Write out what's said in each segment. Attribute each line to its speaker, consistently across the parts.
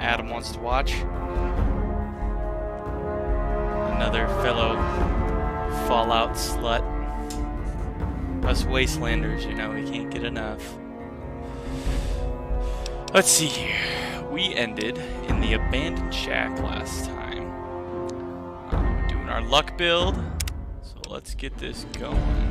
Speaker 1: Adam wants to watch. Another fellow Fallout slut. Us Wastelanders, you know, we can't get enough. Let's see here. We ended in the abandoned shack last time. We're doing our luck build, so let's get this going.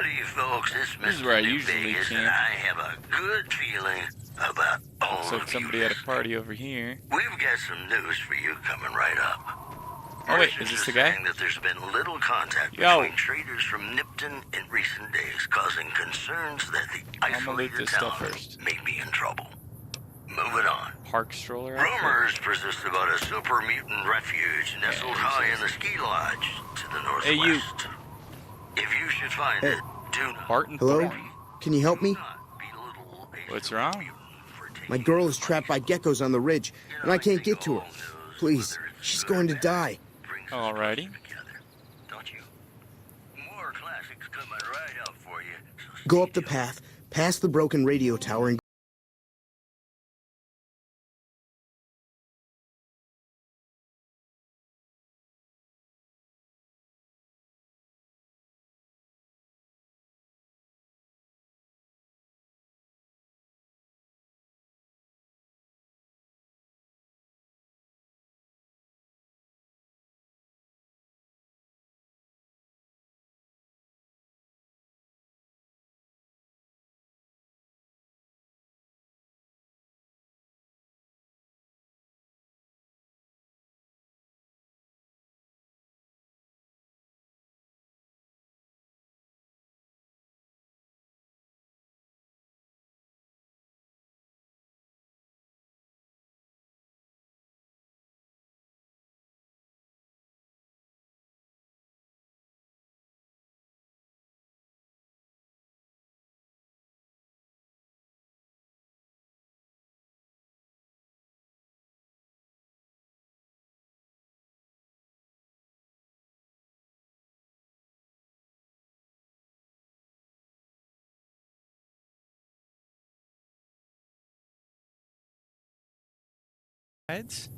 Speaker 2: Howdy, folks. It's
Speaker 1: This is where I
Speaker 2: Mr. New
Speaker 1: usually
Speaker 2: Vegas,
Speaker 1: camp.
Speaker 2: and I have a good feeling about all
Speaker 1: Looks like
Speaker 2: of
Speaker 1: somebody
Speaker 2: you.
Speaker 1: at a party over here.
Speaker 2: We've got some news for you coming right up.
Speaker 1: Oh wait,
Speaker 2: Merchants
Speaker 1: is this
Speaker 2: are
Speaker 1: the guy?
Speaker 2: saying that there's been little contact
Speaker 1: Yo.
Speaker 2: between traders from Nipton in recent days, causing concerns that the
Speaker 1: I'm gonna loot
Speaker 2: isolated
Speaker 1: this
Speaker 2: town
Speaker 1: stuff first.
Speaker 2: may be in trouble. Moving on.
Speaker 1: Park stroller outfit.
Speaker 2: Rumors persist about a super mutant refuge nestled high in the ski lodge to the northwest.
Speaker 1: Hey, you.
Speaker 2: If you should find it, do not.
Speaker 1: Barton
Speaker 3: Hello?
Speaker 1: Thorne.
Speaker 3: Can you help me?
Speaker 1: What's wrong?
Speaker 3: My girl is trapped by geckos on the ridge, and I can't get to her. Please, she's going to die.
Speaker 1: Alrighty.
Speaker 2: Don't you? More classics coming right up for you. So
Speaker 3: Go
Speaker 2: stay
Speaker 3: up the
Speaker 2: tuned.
Speaker 3: path, past the broken radio tower, and
Speaker 1: Heads?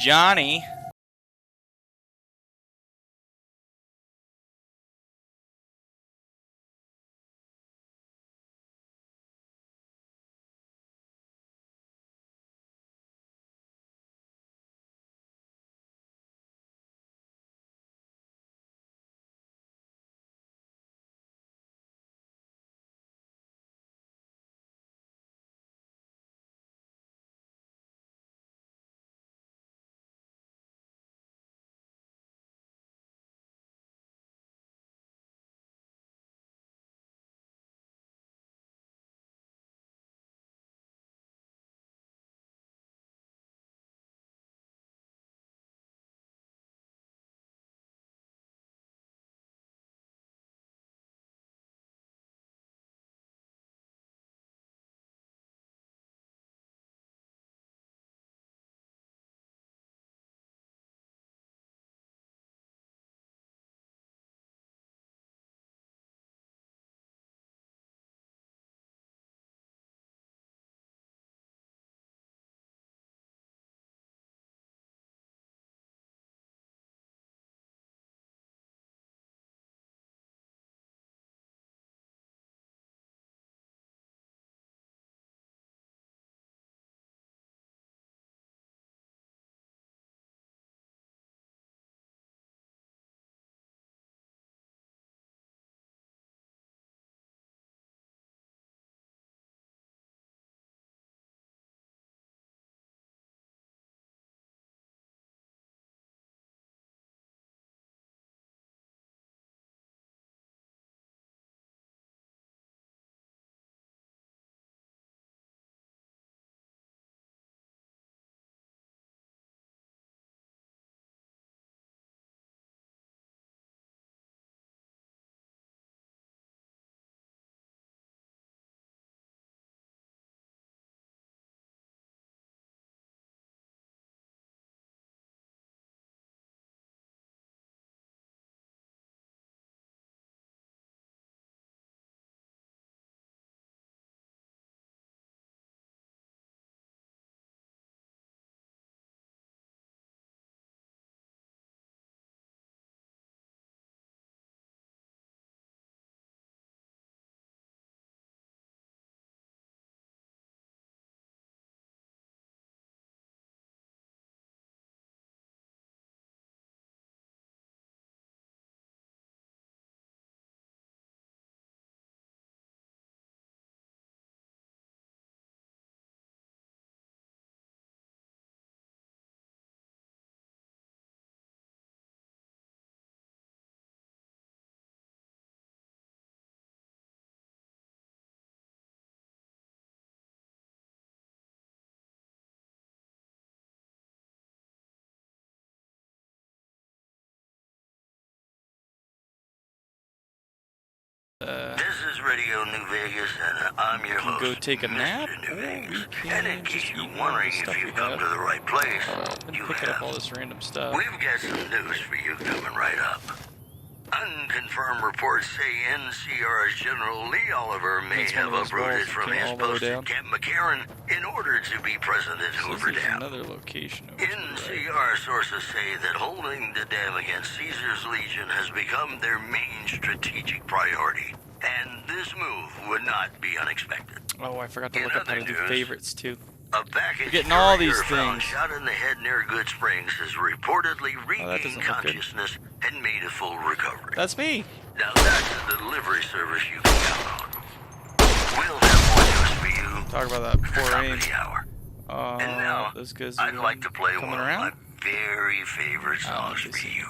Speaker 1: Johnny.
Speaker 2: This is Radio New Vegas, and I'm your host,
Speaker 1: Go take a
Speaker 2: Mr.
Speaker 1: nap,
Speaker 2: New
Speaker 1: or
Speaker 2: Vegas.
Speaker 1: we
Speaker 2: And in
Speaker 1: can
Speaker 2: case
Speaker 1: just
Speaker 2: you're
Speaker 1: eat more of
Speaker 2: wondering
Speaker 1: the
Speaker 2: if
Speaker 1: stuff we
Speaker 2: you've come
Speaker 1: have.
Speaker 2: to the right place,
Speaker 1: Been
Speaker 2: you
Speaker 1: picking up all
Speaker 2: have.
Speaker 1: this random stuff.
Speaker 2: We've got some news for you coming right up. Unconfirmed reports say NCR's General Lee Oliver may
Speaker 1: It's one
Speaker 2: have
Speaker 1: of those
Speaker 2: uprooted
Speaker 1: walls that
Speaker 2: from
Speaker 1: came
Speaker 2: his
Speaker 1: all the way
Speaker 2: post
Speaker 1: down.
Speaker 2: at Camp McCarran in order to be present at
Speaker 1: So
Speaker 2: Hoover
Speaker 1: there's
Speaker 2: Dam.
Speaker 1: another location over to the right.
Speaker 2: NCR sources say that holding the dam against Caesar's Legion has become their main strategic priority, and this move would not be unexpected.
Speaker 1: Oh, I forgot to
Speaker 2: In
Speaker 1: look up how
Speaker 2: other
Speaker 1: to do
Speaker 2: news,
Speaker 1: favorites too.
Speaker 2: A package
Speaker 1: We're getting all these
Speaker 2: carrier found
Speaker 1: things.
Speaker 2: shot in the head near Good Springs has reportedly
Speaker 1: doesn't
Speaker 2: regained
Speaker 1: look good.
Speaker 2: consciousness and made a full recovery.
Speaker 1: That's me.
Speaker 2: Now that's a delivery service you can count on. We'll have more news for you
Speaker 1: Talk about that
Speaker 2: at the
Speaker 1: before
Speaker 2: top
Speaker 1: rain.
Speaker 2: of the hour. And now,
Speaker 1: Those guys
Speaker 2: I'd like to play
Speaker 1: coming
Speaker 2: one
Speaker 1: around?
Speaker 2: of my very favorite songs
Speaker 1: they
Speaker 2: for
Speaker 1: see.
Speaker 2: you.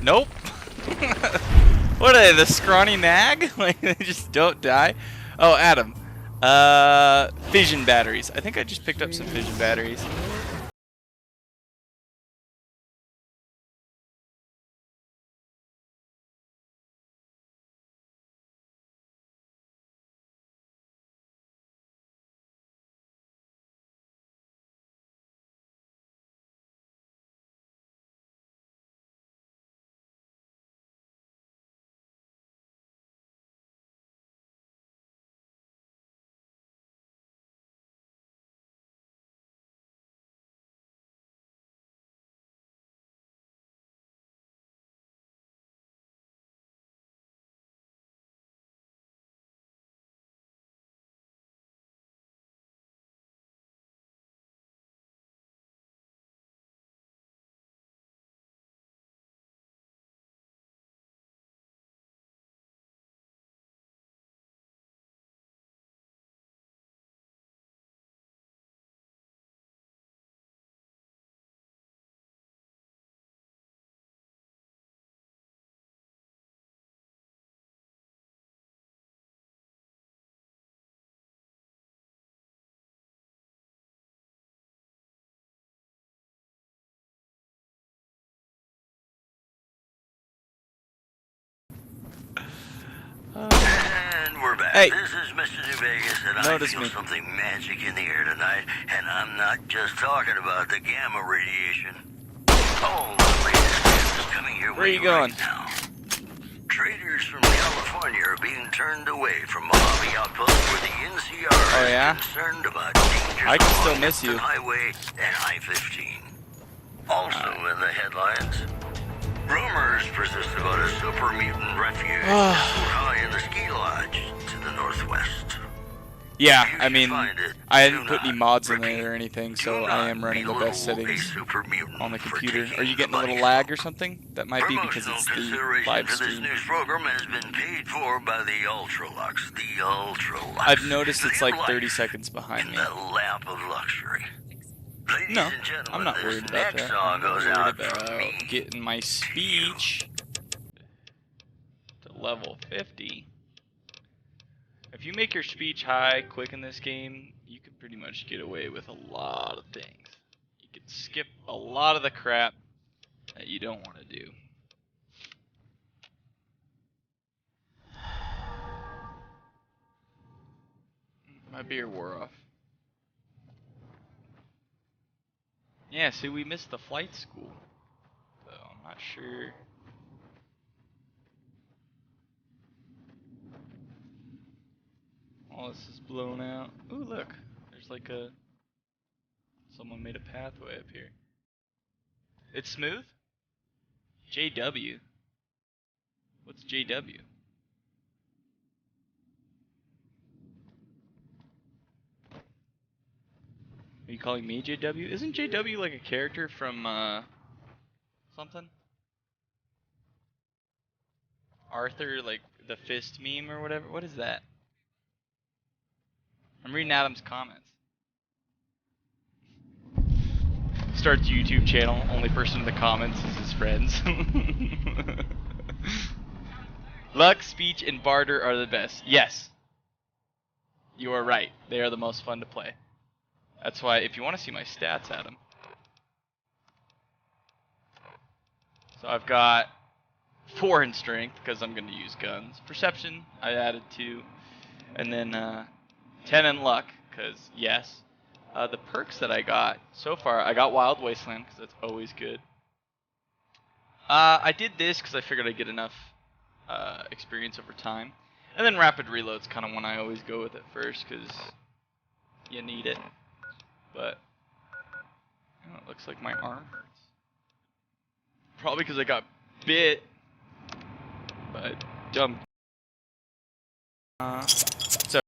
Speaker 1: Nope. What are they, the scrawny nag? Like, they just don't die? Oh, Adam. Fission batteries. I think I just picked up some fission batteries.
Speaker 2: And we're back.
Speaker 1: Hey.
Speaker 2: This is Mr. New Vegas, and
Speaker 1: Notice
Speaker 2: I feel
Speaker 1: me.
Speaker 2: something magic in the air tonight, and I'm not just talking about the gamma radiation. Oh, the latest gift is coming your
Speaker 1: Where are
Speaker 2: way
Speaker 1: you going?
Speaker 2: right now. Traders from California are being turned away from Mojave Outpost where the NCR
Speaker 1: Oh, yeah?
Speaker 2: is concerned about dangers
Speaker 1: I can still
Speaker 2: along
Speaker 1: miss you.
Speaker 2: Hudson Highway and I-15. Also in the headlines, rumors persist about a super mutant refuge high in the ski lodge to the northwest.
Speaker 1: Yeah,
Speaker 2: If you
Speaker 1: I mean,
Speaker 2: find it,
Speaker 1: I
Speaker 2: do
Speaker 1: didn't put any
Speaker 2: not,
Speaker 1: mods in
Speaker 2: repeat,
Speaker 1: there or anything,
Speaker 2: do
Speaker 1: so
Speaker 2: not
Speaker 1: I am running the best
Speaker 2: belittle a
Speaker 1: settings
Speaker 2: super mutant
Speaker 1: on the
Speaker 2: for
Speaker 1: computer.
Speaker 2: taking
Speaker 1: Are you getting a
Speaker 2: the
Speaker 1: little
Speaker 2: money
Speaker 1: lag
Speaker 2: slope.
Speaker 1: or something? That might be because
Speaker 2: Promotional
Speaker 1: it's the
Speaker 2: consideration
Speaker 1: live
Speaker 2: for this
Speaker 1: stream.
Speaker 2: news program has been paid for by the Ultralux. The Ultralux.
Speaker 1: I've noticed it's
Speaker 2: Live
Speaker 1: like 30
Speaker 2: life
Speaker 1: seconds behind
Speaker 2: in
Speaker 1: me.
Speaker 2: the lap of luxury. Ladies
Speaker 1: No,
Speaker 2: and gentlemen,
Speaker 1: I'm not
Speaker 2: this
Speaker 1: worried about
Speaker 2: next
Speaker 1: that.
Speaker 2: song
Speaker 1: I'm
Speaker 2: goes
Speaker 1: worried
Speaker 2: out
Speaker 1: about
Speaker 2: from me.
Speaker 1: getting my speech to level 50. If you make your speech high quick in this game, you can pretty much get away with a lot of things. You can skip a lot of the crap that you don't want to do. My beer wore off. Yeah, see, we missed the flight school. So I'm not sure. All this is blown out. Ooh, look. There's like a... Someone made a pathway up here. It's smooth? JW? What's JW? Are you calling me JW? Isn't JW like a character from, something? Arthur, like, the fist meme or whatever? What is that? I'm reading Adam's comments. Starts YouTube channel, only person in the comments is his friends. Luck, speech, and barter are the best. Yes. You are right. They are the most fun to play. That's why, if you want to see my stats, Adam. So I've got 4 in strength, because I'm going to use guns. Perception, I added 2. And then 10 in luck, because yes. The perks that I got so far, I got Wild Wasteland, because that's always good. I did this because I figured I'd get enough experience over time. And then Rapid Reload's kind of one I always go with at first, because you need it. But oh, it looks like my arm hurts. Probably because I got bit by a dumb... So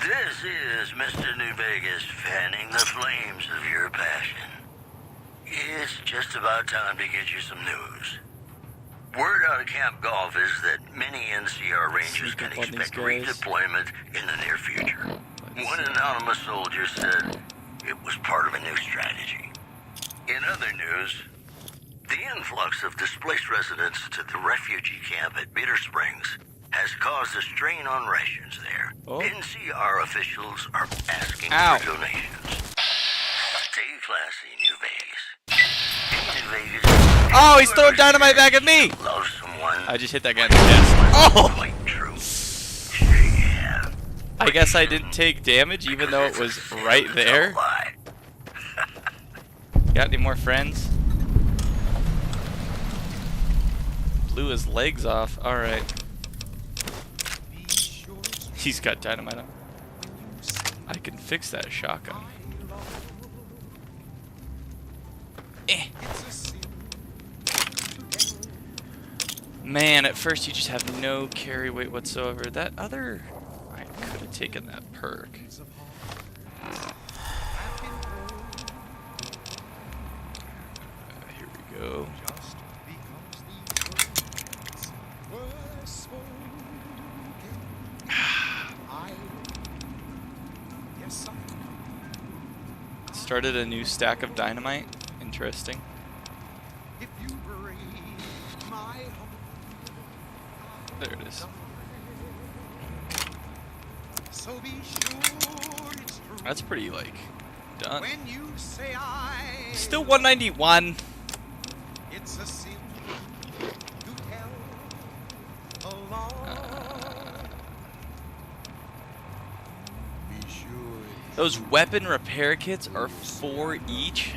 Speaker 2: This is Mr. New Vegas fanning the flames of your passion. It's just about time to get you some news. Word out of Camp Golf is that many NCR Rangers can expect redeployment in the near future. One anonymous soldier said it was part of a new strategy. In other news, the influx of displaced residents to the refugee camp at Bitter Springs has caused a strain on rations there.
Speaker 1: Oh.
Speaker 2: NCR officials are asking
Speaker 1: Ow.
Speaker 2: for donations. Stay classy, New Vegas. New Vegas.
Speaker 1: Oh, he's throwing dynamite back at me!
Speaker 2: Love someone.
Speaker 1: I just hit that guy in the chest. Oh!
Speaker 2: Quite true. Sure you have.
Speaker 1: I guess I didn't take damage even though it was right there. Got any more friends? Blew his legs off. Alright. He's got dynamite on. I can fix that shotgun. Eh. Man, at first you just have no carry weight whatsoever. That other... I could have taken that perk. Here we go. Started a new stack of dynamite. Interesting. There it is. That's pretty, like, done. Still 191. Those weapon repair kits are 4 each.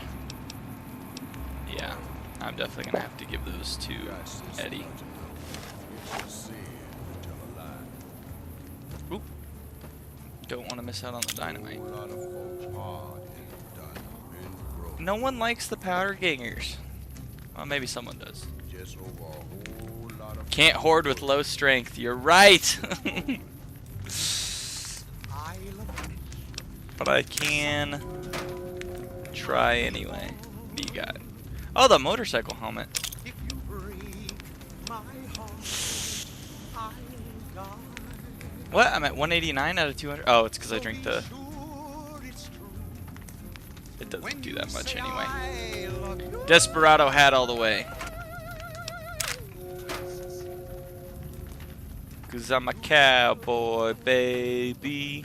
Speaker 1: Yeah, I'm definitely gonna have to give those to Eddie. Oop. Don't want to miss out on the dynamite. No one likes the powder gangers. Well, maybe someone does. Can't hoard with low strength. You're right. But I can try anyway. What do you got? Oh, the motorcycle helmet. What? I'm at 189 out of 200. Oh, it's because I drink the... It doesn't do that much anyway. Desperado hat all the way. Cause I'm a cowboy, baby.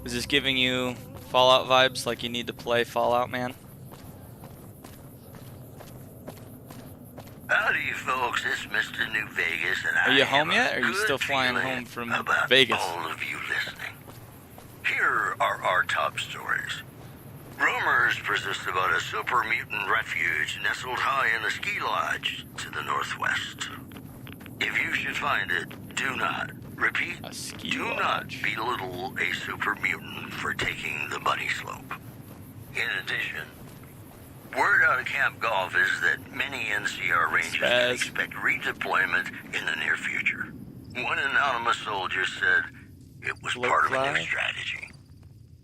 Speaker 1: Is this giving you Fallout vibes, like you need to play Fallout, man?
Speaker 2: Howdy, folks. It's Mr. New Vegas, and
Speaker 1: Are you home yet, or are you still flying home from Vegas?
Speaker 2: All of you listening. Here are our top stories. Rumors persist about a super mutant refuge nestled high in the ski lodge to the northwest. If you should find it, do not, repeat, do not belittle a super mutant for taking the bunny slope. In addition, word out of Camp Golf is that many NCR Rangers can expect redeployment in the near future. One anonymous soldier said it was part of a new strategy.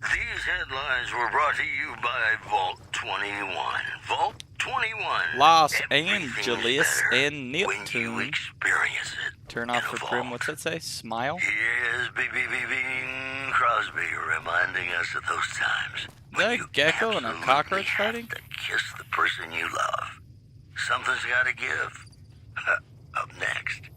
Speaker 2: These headlines were brought to you by Vault 21. Vault 21.
Speaker 1: Los Angeles and
Speaker 2: when you
Speaker 1: Neptune.
Speaker 2: experience it.
Speaker 1: Turn off for Prim. What's that say? Smile?
Speaker 2: Here's Bing Crosby reminding us of those times.
Speaker 1: Is that a gecko and a cockroach fighting?
Speaker 2: To kiss the person you love. Something's gotta give. Up next.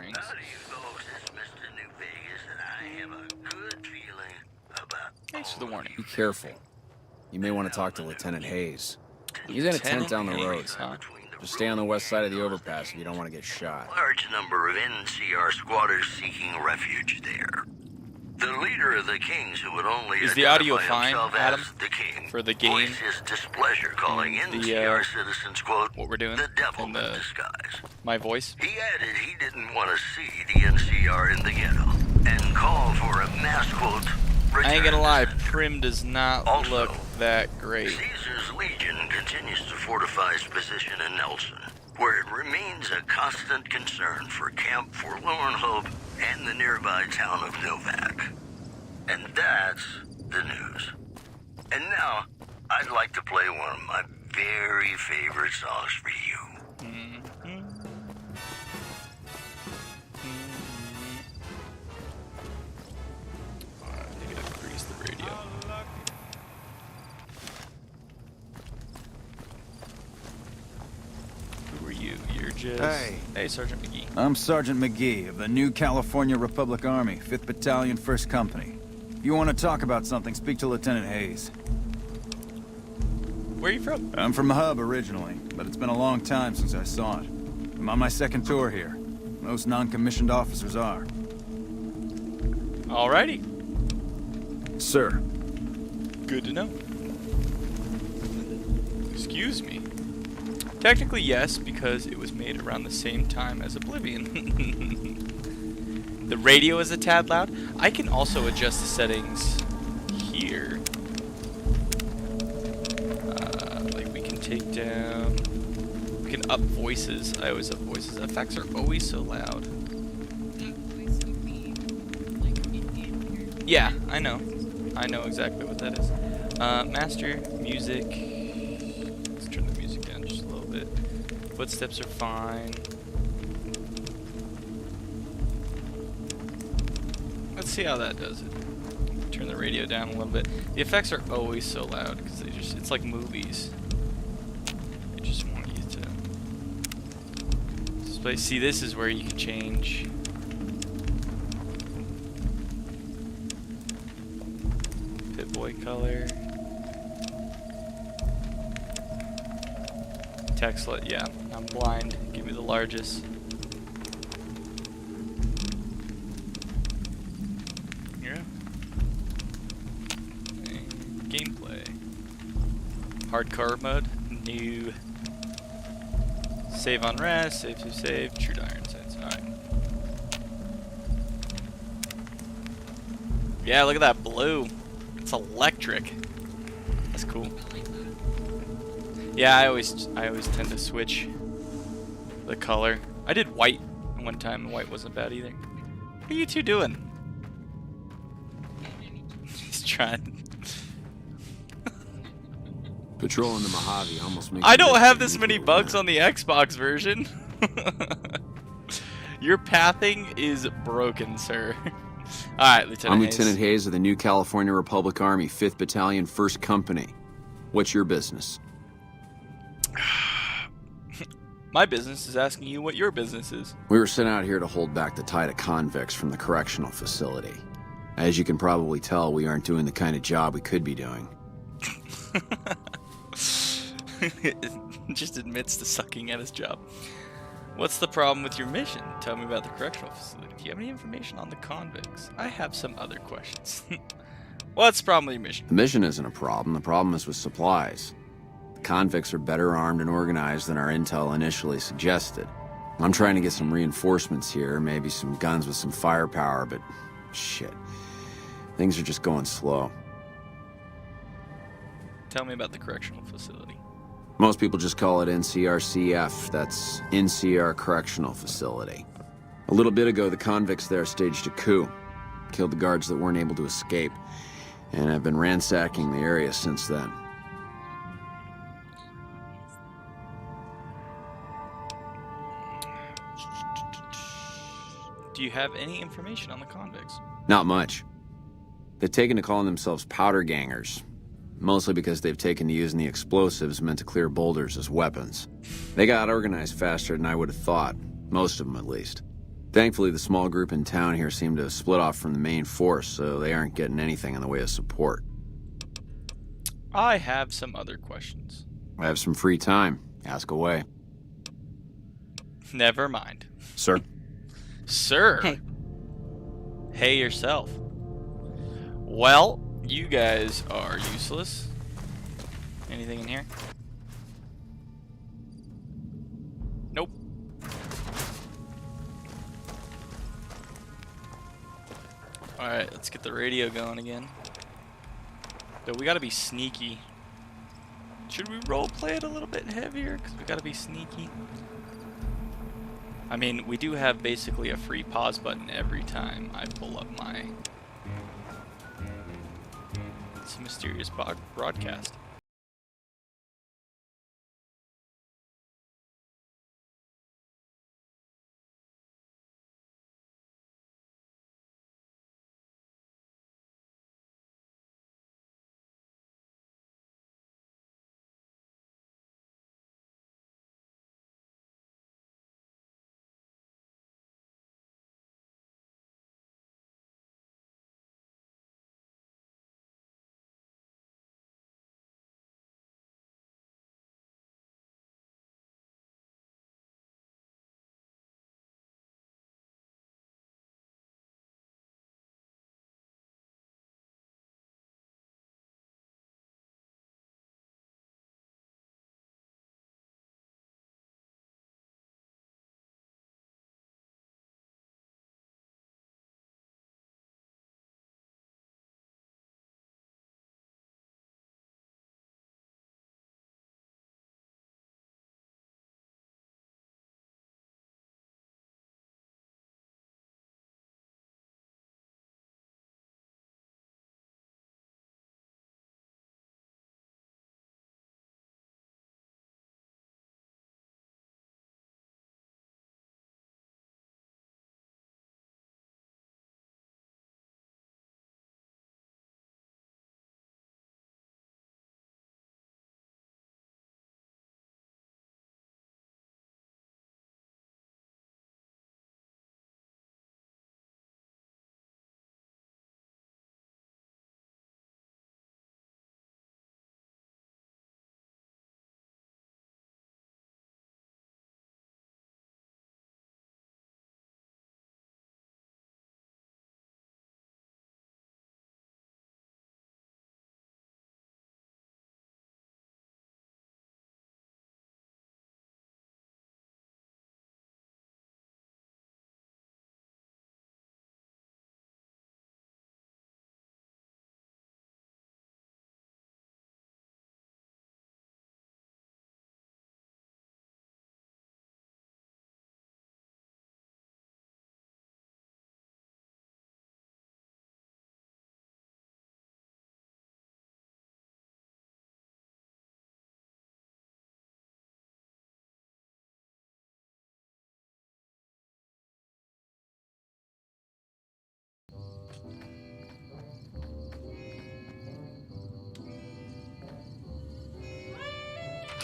Speaker 1: rings.
Speaker 2: Howdy, folks. It's Mr. New Vegas, and I have a good feeling about
Speaker 1: Thanks for the warning.
Speaker 4: Be careful. You may want to talk to Lieutenant Hayes. He's in a tent down the road.
Speaker 1: Hayes, huh?
Speaker 4: Just stay on the west side of the overpass if you don't want to get shot.
Speaker 2: large number of NCR squatters seeking refuge there. The leader of the Kings, who would only
Speaker 1: Is the audio
Speaker 2: identify
Speaker 1: fine,
Speaker 2: himself
Speaker 1: Adam,
Speaker 2: as the King,
Speaker 1: for the game?
Speaker 2: voiced his displeasure, calling
Speaker 1: And the,
Speaker 2: NCR citizens, quote,
Speaker 1: what we're doing
Speaker 2: the devil
Speaker 1: and
Speaker 2: in disguise.
Speaker 1: my voice.
Speaker 2: He added he didn't want to see the NCR in the ghetto, and called for a mass, quote,
Speaker 1: I ain't gonna lie,
Speaker 2: return to
Speaker 1: Prim does not
Speaker 2: Also,
Speaker 1: look that great.
Speaker 2: Caesar's Legion continues to fortify its position in Nelson, where it remains a constant concern for Camp Forlorn Hope and the nearby town of Novak. And that's the news. And now, I'd like to play one of my very favorite songs for you.
Speaker 1: I gotta grease the radio. Who are you? You're just... Hey, Sergeant McGee.
Speaker 5: I'm Sergeant McGee of the New California Republic Army, 5th Battalion, 1st Company. If you want to talk about something, speak to Lieutenant Hayes.
Speaker 1: Where are you from?
Speaker 5: I'm from the Hub originally, but it's been a long time since I saw it. I'm on my second tour here. Most non-commissioned officers are.
Speaker 1: Alrighty.
Speaker 5: Sir.
Speaker 1: Good to know. Excuse me. Technically, yes, because it was made around the same time as Oblivion. The radio is a tad loud. I can also adjust the settings here. Like we can take down... We can up voices. I always up voices. Effects are always so loud. Yeah, I know. I know exactly what that is. Master, music. Let's turn the music down just a little bit. Footsteps are fine. Let's see how that does it. Turn the radio down a little bit. The effects are always so loud because they just, it's like movies. I just want you to see, this is where you can change. Pip-Boy color. Text, yeah, I'm blind. Give me the largest. Yeah. And gameplay. Hardcore mode. New. Save on rest. Save to save. True to iron sights. Alright. Yeah, look at that blue. It's electric. That's cool. Yeah, I always tend to switch the color. I did white one time, and white wasn't bad either. What are you two doing? He's trying.
Speaker 6: Patrolling the Mojave almost makes
Speaker 1: I don't have this many bugs on the Xbox version. Your pathing is broken, sir. Alright, Lieutenant
Speaker 6: I'm
Speaker 1: Hayes.
Speaker 6: Lieutenant Hayes of the New California Republic Army, 5th Battalion, 1st Company. What's your business?
Speaker 1: My business is asking you what your business is.
Speaker 6: We were sent out here to hold back the tide of convicts from the correctional facility. As you can probably tell, we aren't doing the kind of job we could be doing.
Speaker 1: Just admits to sucking at his job. What's the problem with your mission? Tell me about the correctional facility. Do you have any information on the convicts? I have some other questions. What's the problem with your mission?
Speaker 6: The mission isn't a problem. The problem is with supplies. The convicts are better armed and organized than our intel initially suggested. I'm trying to get some reinforcements here, maybe some guns with some firepower, but shit. Things are just going slow.
Speaker 1: Tell me about the correctional facility.
Speaker 6: Most people just call it NCRCF. That's NCR Correctional Facility. A little bit ago, the convicts there staged a coup. Killed the guards that weren't able to escape. And I've been ransacking the area since then.
Speaker 1: Do you have any information on the convicts?
Speaker 6: Not much. They've taken to calling themselves powder gangers. Mostly because they've taken to using the explosives meant to clear boulders as weapons. They got organized faster than I would have thought. Most of them, at least. Thankfully, the small group in town here seem to have split off from the main force, so they aren't getting anything in the way of support.
Speaker 1: I have some other questions.
Speaker 6: I have some free time. Ask away.
Speaker 1: Never mind.
Speaker 6: Sir?
Speaker 1: Sir.
Speaker 7: Hey.
Speaker 1: Hey yourself. Well, you guys are useless. Anything in here? Nope. Alright, let's get the radio going again. Though we gotta be sneaky. Should we roleplay it a little bit heavier? Because we gotta be sneaky. I mean, we do have basically a free pause button every time I pull up my... It's a mysterious broadcast.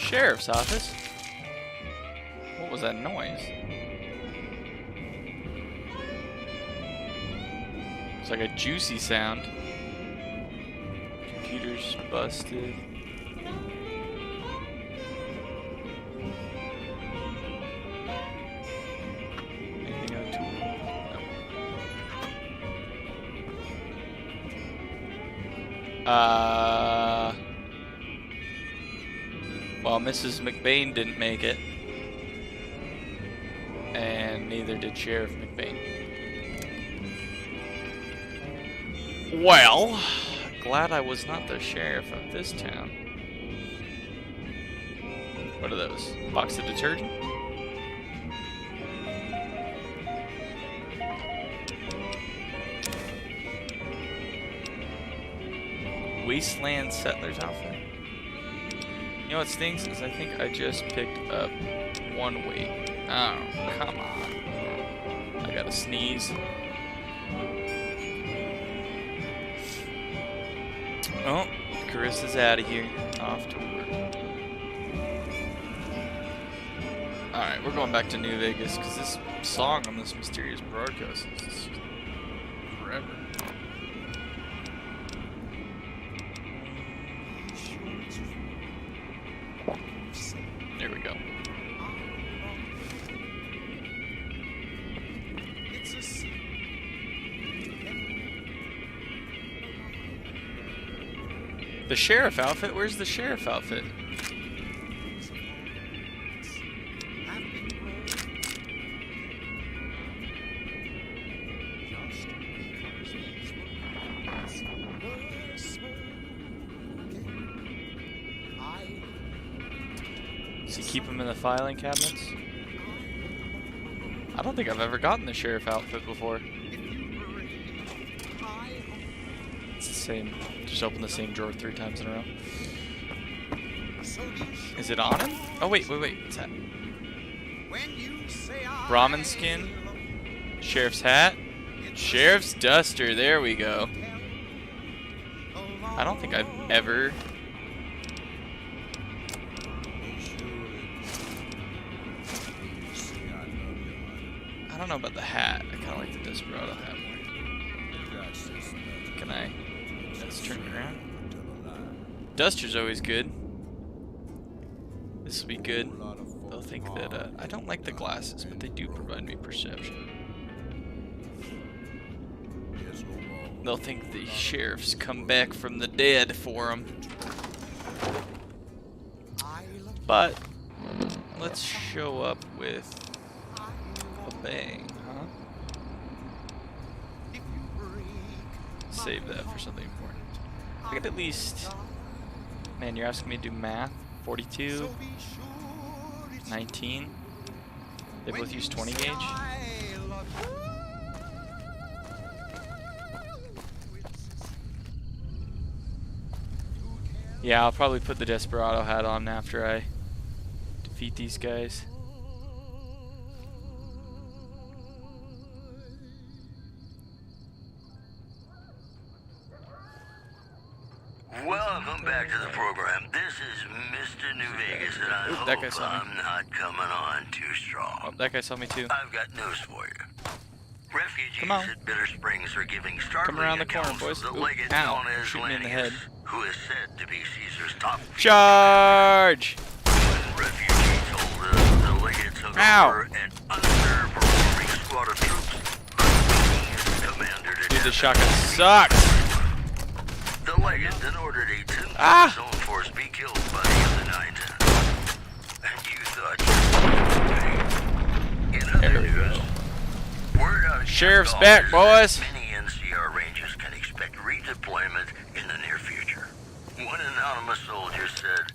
Speaker 1: Sheriff's office? What was that noise? It's like a juicy sound. Computer's busted. Anything out to Well, Mrs. McBain didn't make it. And neither did Sheriff McBain. Well, glad I was not the sheriff of this town. What are those? Box of detergent? Wasteland settler's outfit. You know what stinks is I think I just picked up one weight. Oh, come on. I gotta sneeze. Oh, Carissa's out of here. Off to work. Alright, we're going back to New Vegas because this song on this mysterious broadcast is forever. There we go. The sheriff outfit? Where's the sheriff outfit? Does he keep them in the filing cabinets? I don't think I've ever gotten the sheriff outfit before. It's the same. Just open the same drawer 3 times in a row. Is it on him? Oh wait. What's that? Brahmin skin. Sheriff's hat. Sheriff's duster. There we go. I don't think I've ever... I don't know about the hat. I kind of like the Desperado hat more. Can I... Let's turn it around. Duster's always good. This will be good. They'll think that I don't like the glasses, but they do provide me perception. They'll think the sheriff's come back from the dead for them. But let's show up with a bang, huh? Save that for something important. I could at least... Man, you're asking me to do math? 42, 19. They both use 20 gauge. Yeah, I'll probably put the Desperado hat on after I defeat these guys.
Speaker 2: Welcome back to the program. This is Mr. New Vegas, and I hope
Speaker 1: that guy saw me.
Speaker 2: I'm not coming on too strong.
Speaker 1: Oh, that guy saw me too.
Speaker 2: I've got news for you. Refugees
Speaker 1: Come on.
Speaker 2: at Bitter Springs are giving startling
Speaker 1: Come around the corner,
Speaker 2: accounts
Speaker 1: boys.
Speaker 2: of the
Speaker 1: Ooh,
Speaker 2: legate
Speaker 1: ow.
Speaker 2: known as
Speaker 1: Shoot me in the head.
Speaker 2: Lennius, who is said to be Caesar's top
Speaker 1: Charge!
Speaker 2: When refugees told us the legate took
Speaker 1: Ow.
Speaker 2: over an underperforming squad of troops, commander to
Speaker 1: Dude, this shotgun sucks!
Speaker 2: the legate then ordered a 10,000 zone force be killed by the other 910. And you thought you were in
Speaker 1: There
Speaker 2: other
Speaker 1: we
Speaker 2: news,
Speaker 1: go.
Speaker 2: word out of
Speaker 1: Sheriff's
Speaker 2: Utah
Speaker 1: back,
Speaker 2: is
Speaker 1: boys.
Speaker 2: that many NCR rangers can expect redeployment in the near future. One anonymous soldier said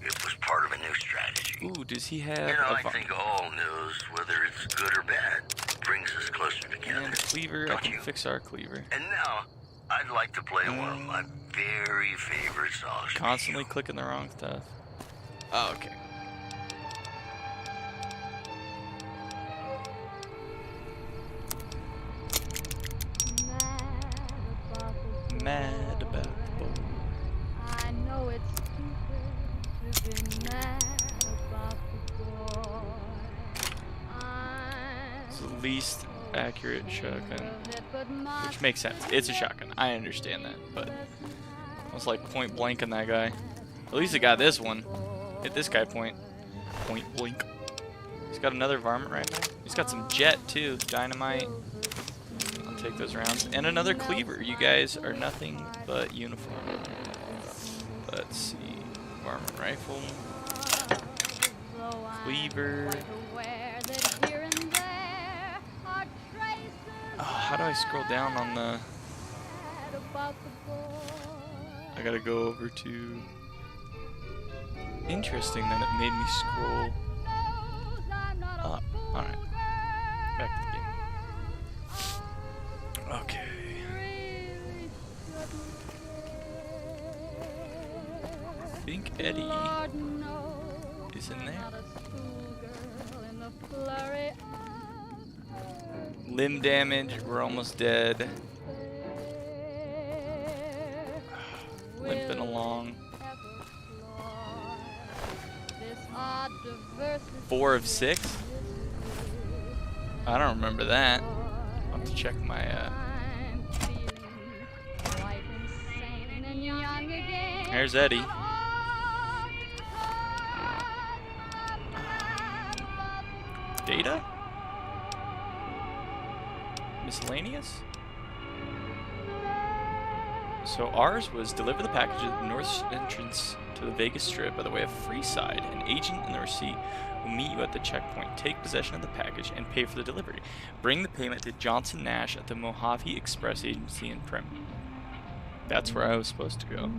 Speaker 2: it was part of a new strategy.
Speaker 1: Ooh, does he have
Speaker 2: You know,
Speaker 1: a
Speaker 2: I think all news, whether it's good or bad, brings us closer together.
Speaker 1: and cleaver? I
Speaker 2: Don't
Speaker 1: can
Speaker 2: you?
Speaker 1: fix our cleaver.
Speaker 2: And now, I'd like to play one of my very favorite songs. for
Speaker 1: Constantly
Speaker 2: you.
Speaker 1: clicking the wrong stuff. Oh, okay. Mad about the boy.
Speaker 7: I know it's stupid to be mad about the boy.
Speaker 1: It's the least accurate shotgun,
Speaker 7: But
Speaker 1: which makes sense. It's a shotgun. I understand that, but I was like point blank in that guy. At least I got this one. Hit this guy point blank. He's got another varmint right now. He's got some jet too, dynamite. I'll take those rounds. And another cleaver. You guys are nothing but uniform. Let's see. Varmint rifle. Cleaver. Oh, how do I scroll down on the... I gotta go over to... Interesting that it made me scroll up. Alright. Back to the game. Okay. I think Eddie is in there. Limb damage, we're almost dead. Limping along.
Speaker 7: got diversity.
Speaker 1: 4 of 6? I don't remember that. I'll have to check my,
Speaker 7: I'm feeling quite insane and young again.
Speaker 1: There's Eddie. Data? Miscellaneous? So ours was deliver the package at the north entrance to the Vegas Strip by the way of Freeside. An agent in the receipt will meet you at the checkpoint. Take possession of the package and pay for the delivery. Bring the payment to Johnson Nash at the Mojave Express Agency in Prim. That's where I was supposed to go.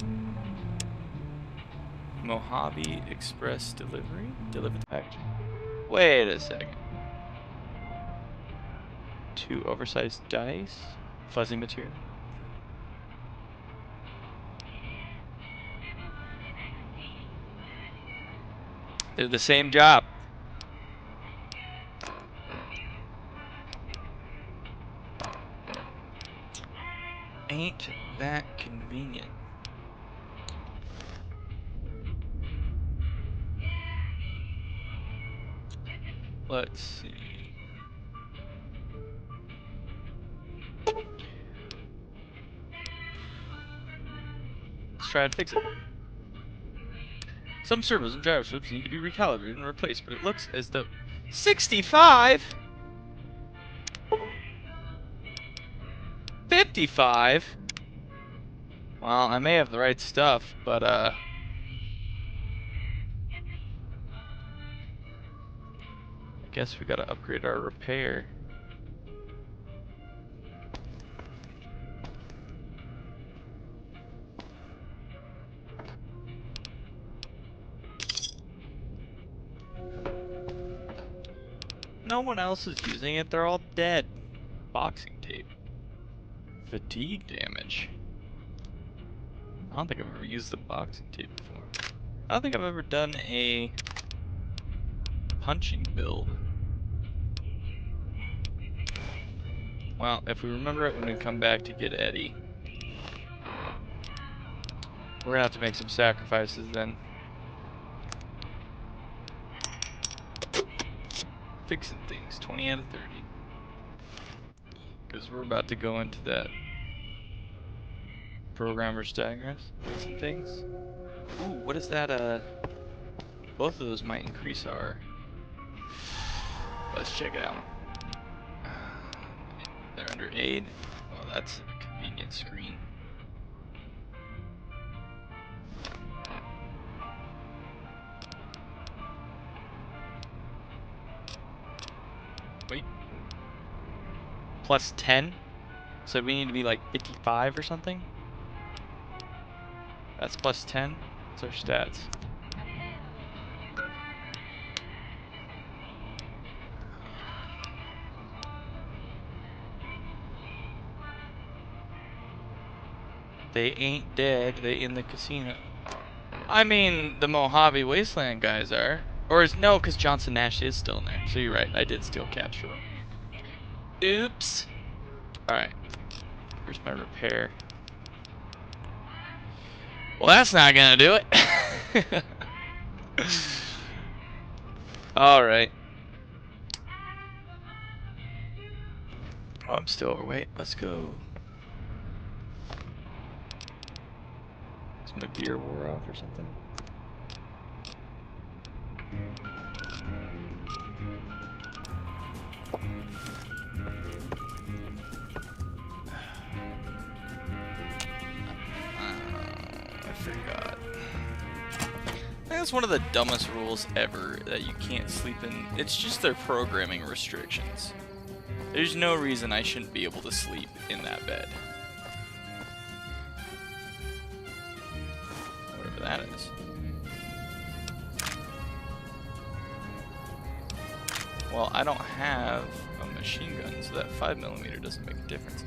Speaker 1: Mojave Express delivery? Deliver the package. Wait a second. 2 oversized dice? Fuzzy material? They're the same job. Ain't that convenient? Let's see. Let's try and fix it. Some servos and gyroscopes need to be recalibrated and replaced, but it looks as though 65? 55? Well, I may have the right stuff, but I guess we gotta upgrade our repair. No one else is using it, they're all dead. Boxing tape. Fatigue damage. I don't think I've ever used the boxing tape before. I don't think I've ever done a punching build. Well, if we remember it when we come back to get Eddie, we're gonna have to make some sacrifices then. Fixing things, 20 out of 30. Because we're about to go into that programmer's diagrams, fixing things. Ooh, what is that? Both of those might increase our. Let's check it out. They're under aid. Oh, that's a convenient screen. Wait. Plus 10? So we need to be like 55 or something? That's plus 10? What's our stats? They ain't dead, they in the casino. I mean, the Mojave Wasteland guys are. Or is, no, because Johnson Nash is still in there. So you're right, I did still capture them. Oops. Alright. Where's my repair? Well, that's not gonna do it. Alright. Oh, I'm still overweight. Let's go. Is my beer wore off or something? I forgot. I think that's one of the dumbest rules ever, that you can't sleep in. It's just their programming restrictions. There's no reason I shouldn't be able to sleep in that bed. Whatever that is. Well, I don't have a machine gun, so that 5mm doesn't make a difference.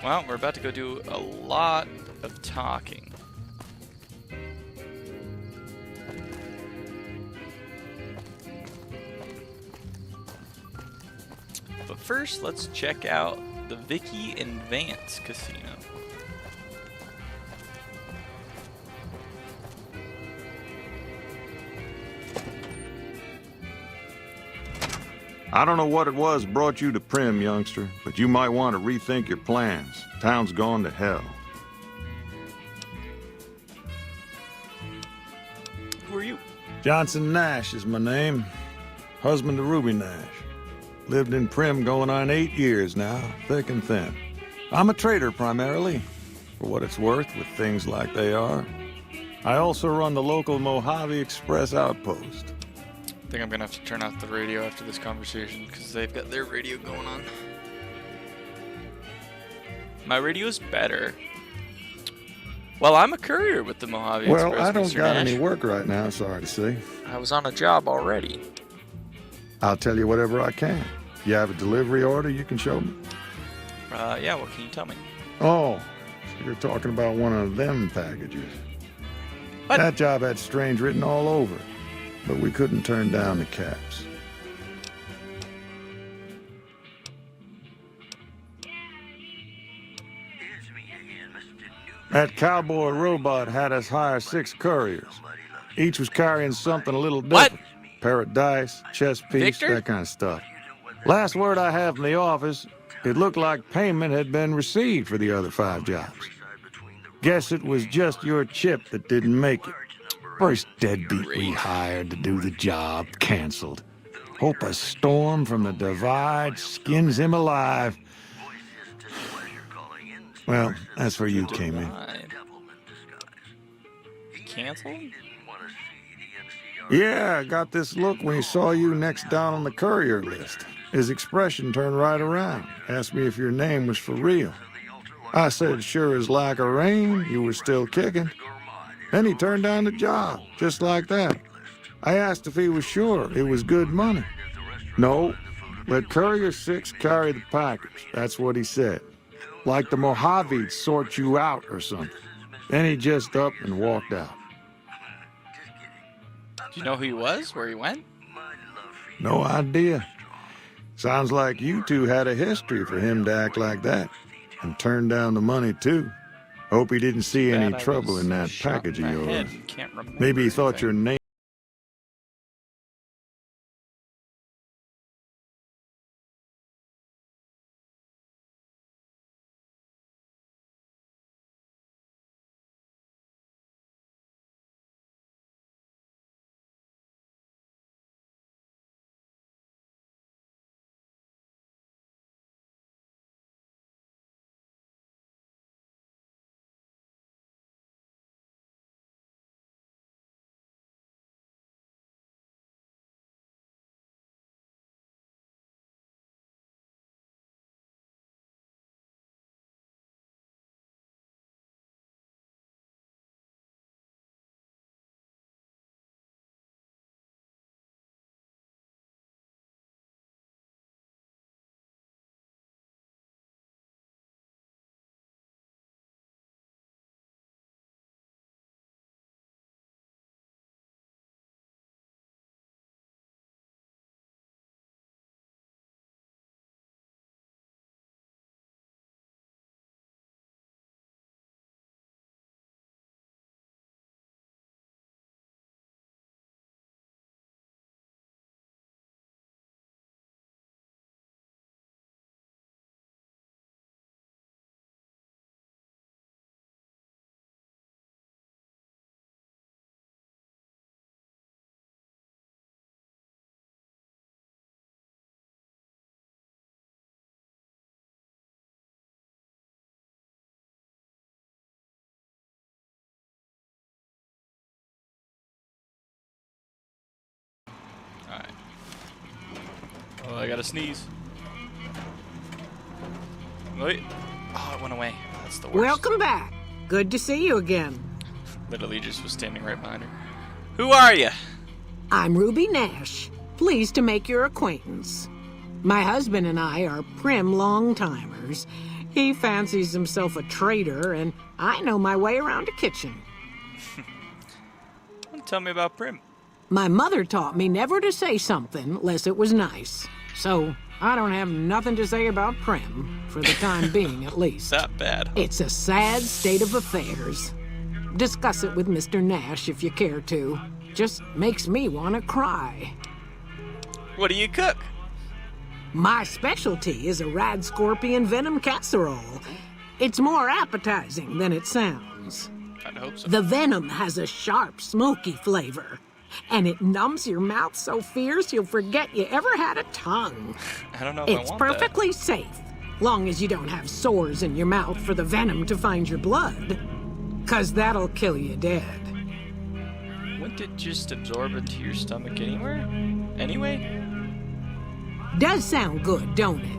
Speaker 1: Well, we're about to go do a lot of talking. But first, let's check out the Vicky and Vance Casino.
Speaker 8: I don't know what it was brought you to Prim, youngster, but you might want to rethink your plans. Town's gone to hell.
Speaker 1: Who are you?
Speaker 8: Johnson Nash is my name. Husband to Ruby Nash. Lived in Prim going on 8 years now, thick and thin. I'm a trader primarily, for what it's worth with things like they are. I also run the local Mojave Express outpost.
Speaker 1: I think I'm gonna have to turn off the radio after this conversation because they've got their radio going on. My radio's better. Well, I'm a courier with the Mojave Express.
Speaker 8: Well, I don't
Speaker 1: Mr.
Speaker 8: got
Speaker 1: Nash.
Speaker 8: any work right now, sorry to say.
Speaker 1: I was on a job already.
Speaker 8: I'll tell you whatever I can. If you have a delivery order, you can show me.
Speaker 1: Yeah, what can you tell me?
Speaker 8: Oh, so you're talking about one of them packages.
Speaker 1: What?
Speaker 8: That job had strange written all over it, but we couldn't turn down the caps. That cowboy robot had us hire 6 couriers. Each was carrying something a little
Speaker 1: What?
Speaker 8: different. Pair of dice, chess piece,
Speaker 1: Victor?
Speaker 8: that kind of stuff. Last word I have from the office, it looked like payment had been received for the other 5 jobs. Guess it was just your chip that didn't make it. First deadbeat we hired to do the job canceled. Hope a storm from the divide skins him alive. Well, that's where you came in.
Speaker 1: Canceled?
Speaker 8: Yeah, I got this look when he saw you next down on the courier list. His expression turned right around. Asked me if your name was for real. I said, sure as like a rain, you were still kicking. Then he turned down the job, just like that. I asked if he was sure it was good money. No, let Courier 6 carry the package. That's what he said. Like the Mojave'd sort you out or something. Then he just up and walked out.
Speaker 1: Do you know who he was? Where he went?
Speaker 8: No idea. Sounds like you two had a history for him to act like that. And turn down the money, too. Hope he didn't see any
Speaker 1: Bad I
Speaker 8: trouble
Speaker 1: was
Speaker 8: in that
Speaker 1: shot
Speaker 8: package
Speaker 1: in
Speaker 8: of
Speaker 1: my
Speaker 8: yours.
Speaker 1: head and can't remember
Speaker 8: Maybe he thought your
Speaker 1: anything.
Speaker 8: name...
Speaker 1: Alright. Oh, I gotta sneeze. Wait. Oh, it went away. That's the worst.
Speaker 9: Welcome back. Good to see you again.
Speaker 1: Literally just was standing right behind her. Who are you?
Speaker 9: I'm Ruby Nash. Pleased to make your acquaintance. My husband and I are Prim long-timers. He fancies himself a trader, and I know my way around a kitchen.
Speaker 1: Tell me about Prim.
Speaker 9: My mother taught me never to say something unless it was nice. So I don't have nothing to say about Prim, for the time being at least.
Speaker 1: That bad.
Speaker 9: It's a sad state of affairs. Discuss it with Mr. Nash if you care to. Just makes me want to cry.
Speaker 1: What do you cook?
Speaker 9: My specialty is a rad scorpion venom casserole. It's more appetizing than it sounds.
Speaker 1: I'd hope so.
Speaker 9: The venom has a sharp, smoky flavor, and it numbs your mouth so fierce you'll forget you ever had a tongue.
Speaker 1: I don't know if I
Speaker 9: It's
Speaker 1: want
Speaker 9: perfectly safe, long as you don't have sores in your mouth for the venom to find your blood. 'Cause that'll kill you dead.
Speaker 1: that. Wouldn't it just absorb into your stomach anyway?
Speaker 9: Does sound good, don't it?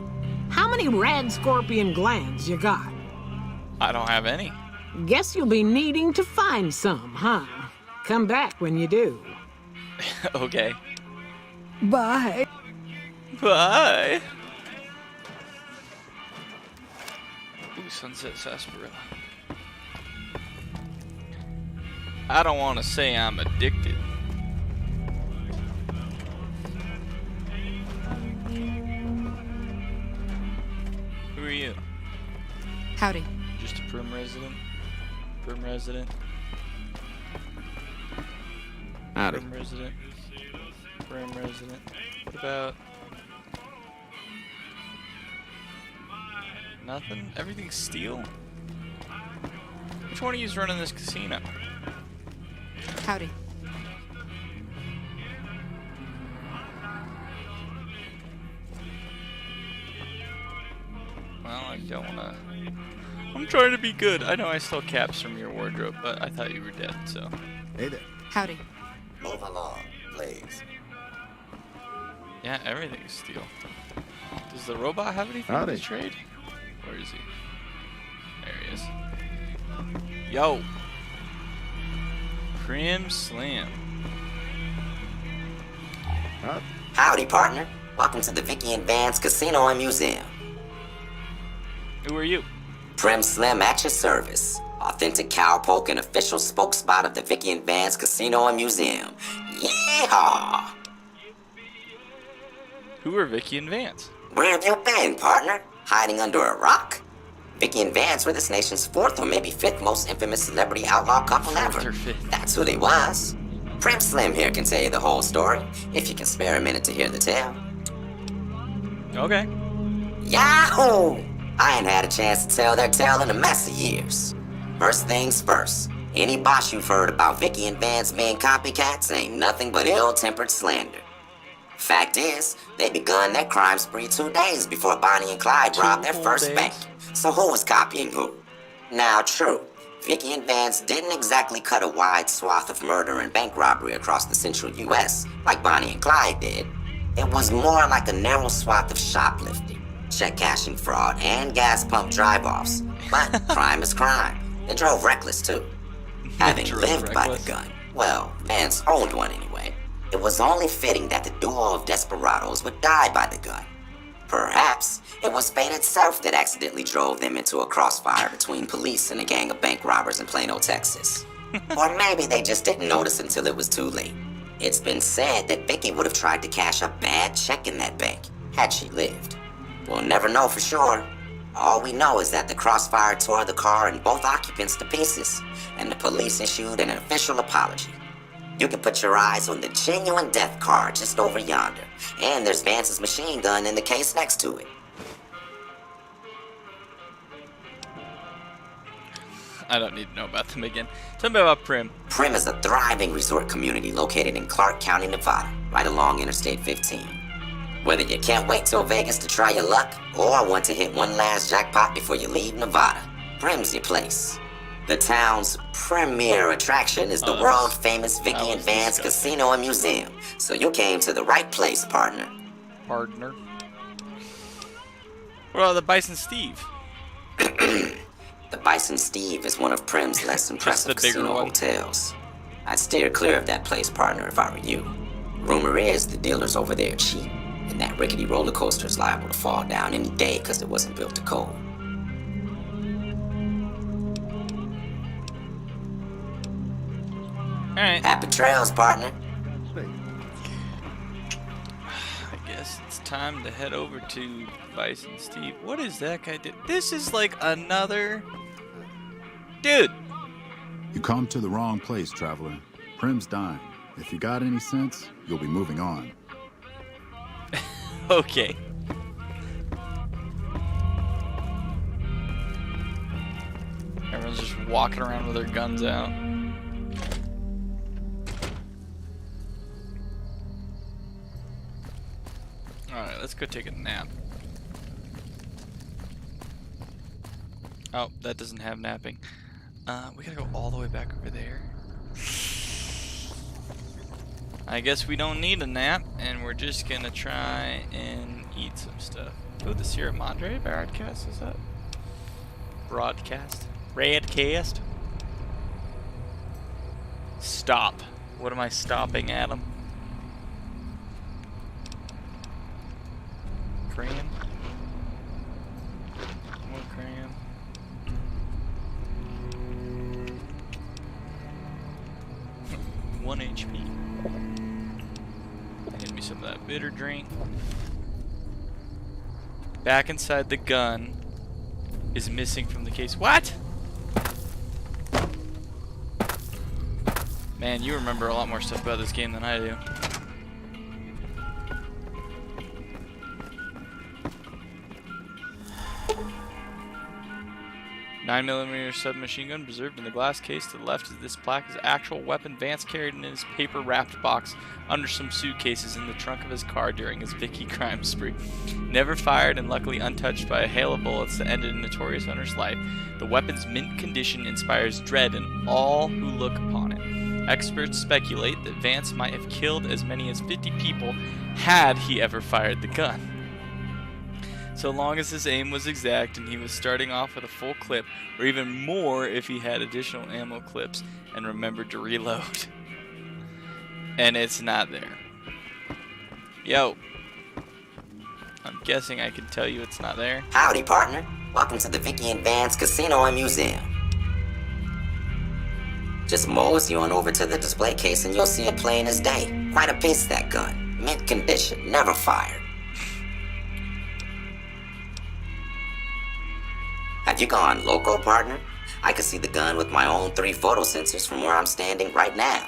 Speaker 9: How many rad scorpion glands you got?
Speaker 1: I don't have any.
Speaker 9: Guess you'll be needing to find some, huh? Come back when you do.
Speaker 1: Okay.
Speaker 9: Bye.
Speaker 1: Bye. Ooh, Sunset Sarsaparilla. I don't want to say I'm addicted. Who are you?
Speaker 10: Howdy.
Speaker 1: Just a Prim resident? Prim resident?
Speaker 6: Howdy.
Speaker 1: Prim resident? Prim resident? What about... Nothing? Everything's steel? Which one of you is running this casino?
Speaker 10: Howdy.
Speaker 1: Well, I don't wanna... I'm trying to be good. I know I stole caps from your wardrobe, but I thought you were dead, so...
Speaker 8: Hey there.
Speaker 10: Howdy.
Speaker 3: Move along, please.
Speaker 1: Yeah, everything's steel. Does the robot have anything
Speaker 8: Howdy.
Speaker 1: to trade? Where is he? There he is. Yo! Prim Slam.
Speaker 11: Howdy, partner. Welcome to the Vicky and Vance Casino and Museum.
Speaker 1: Who are you?
Speaker 11: Prim Slim at your service. Authentic cowpoke and official spokesspot of the Vicky and Vance Casino and Museum. Yeehaw!
Speaker 1: Who are Vicky and Vance?
Speaker 11: Where have you been, partner? Hiding under a rock? Vicky and Vance were this nation's fourth or maybe fifth most infamous celebrity outlaw couple ever.
Speaker 1: Fourth or fifth.
Speaker 11: That's who they was. Prim Slim here can tell you the whole story, if you can spare a minute to hear the tale.
Speaker 1: Okay.
Speaker 11: Yahoo! I ain't had a chance to tell their tale in a mess of years. First things first, any boss you've heard about Vicky and Vance being copycats ain't nothing but ill-tempered slander. Fact is, they begun their crime spree 2 days before Bonnie and Clyde robbed their first bank. So who was copying who? Now, true, Vicky and Vance didn't exactly cut a wide swath of murder and bank robbery across the central U.S. like Bonnie and Clyde did. It was more like a narrow swath of shoplifting, check cashing fraud, and gas pump drive-offs. But crime is crime. They drove reckless, too. Having
Speaker 1: Drove
Speaker 11: lived by
Speaker 1: reckless.
Speaker 11: the gun, well, Vance owned one anyway, it was only fitting that the duo of desperados would die by the gun. Perhaps it was fate itself that accidentally drove them into a crossfire between police and a gang of bank robbers in Plano, Texas. Or maybe they just didn't notice until it was too late. It's been said that Vicky would have tried to cash a bad check in that bank, had she lived. We'll never know for sure. All we know is that the crossfire tore the car and both occupants to pieces, and the police issued an official apology. You can put your eyes on the genuine death car just over yonder, and there's Vance's machine gun in the case next to it.
Speaker 1: I don't need to know about them again. Tell me about Prim.
Speaker 11: Prim is a thriving resort community located in Clark County, Nevada, right along Interstate 15. Whether you can't wait till Vegas to try your luck, or want to hit one last jackpot before you leave Nevada, Prim's your place. The town's premier attraction is the world-famous Vicky and Vance Casino and Museum, so you came to the right place, partner.
Speaker 1: Partner. What about the Bison Steve?
Speaker 11: The Bison Steve is one of Prim's less impressive
Speaker 1: the bigger
Speaker 11: casino
Speaker 1: one.
Speaker 11: hotels. I'd steer clear of that place, partner, if I were you. Rumor is the dealers over there are cheap, and that rickety roller coaster is liable to fall down any day because it wasn't built to code.
Speaker 1: Alright.
Speaker 11: Happy trails, partner.
Speaker 1: I guess it's time to head over to Bison Steve. What is that guy do? This is like another... Dude!
Speaker 12: You come to the wrong place, traveler. Prim's dying. If you got any sense, you'll be moving on.
Speaker 1: Okay. walking around with their guns out. Alright, let's go take a nap. Oh, that doesn't have napping. We gotta go all the way back over there. I guess we don't need a nap, and we're just gonna try and eat some stuff. Oh, the Sierra Madre broadcast, is that? Broadcast? Radcast? Stop. What am I stopping, Adam? Cram? More cram. One HP. Give me some of that bitter drink. Back inside the gun is missing from the case. What? Man, you remember a lot more stuff about this game than I do. 9mm submachine gun preserved in the glass case to the left of this plaque is actual weapon Vance carried in his paper-wrapped box under some suitcases in the trunk of his car during his Vicky crime spree. Never fired and luckily untouched by a hail of bullets that ended a notorious owner's life, the weapon's mint condition inspires dread in all who look upon it. Experts speculate that Vance might have killed as many as 50 people had he ever fired the gun. So long as his aim was exact and he was starting off with a full clip, or even more if he had additional ammo clips and remembered to reload. And it's not there. Yo. I'm guessing I can tell you it's not there.
Speaker 11: Howdy, partner. Welcome to the Vicky and Vance Casino and Museum. Just mosey on over to the display case and you'll see it plain as day. Quite a piece, that gun. Mint condition, never fired. Have you gone local, partner? I can see the gun with my own 3 photo sensors from where I'm standing right now.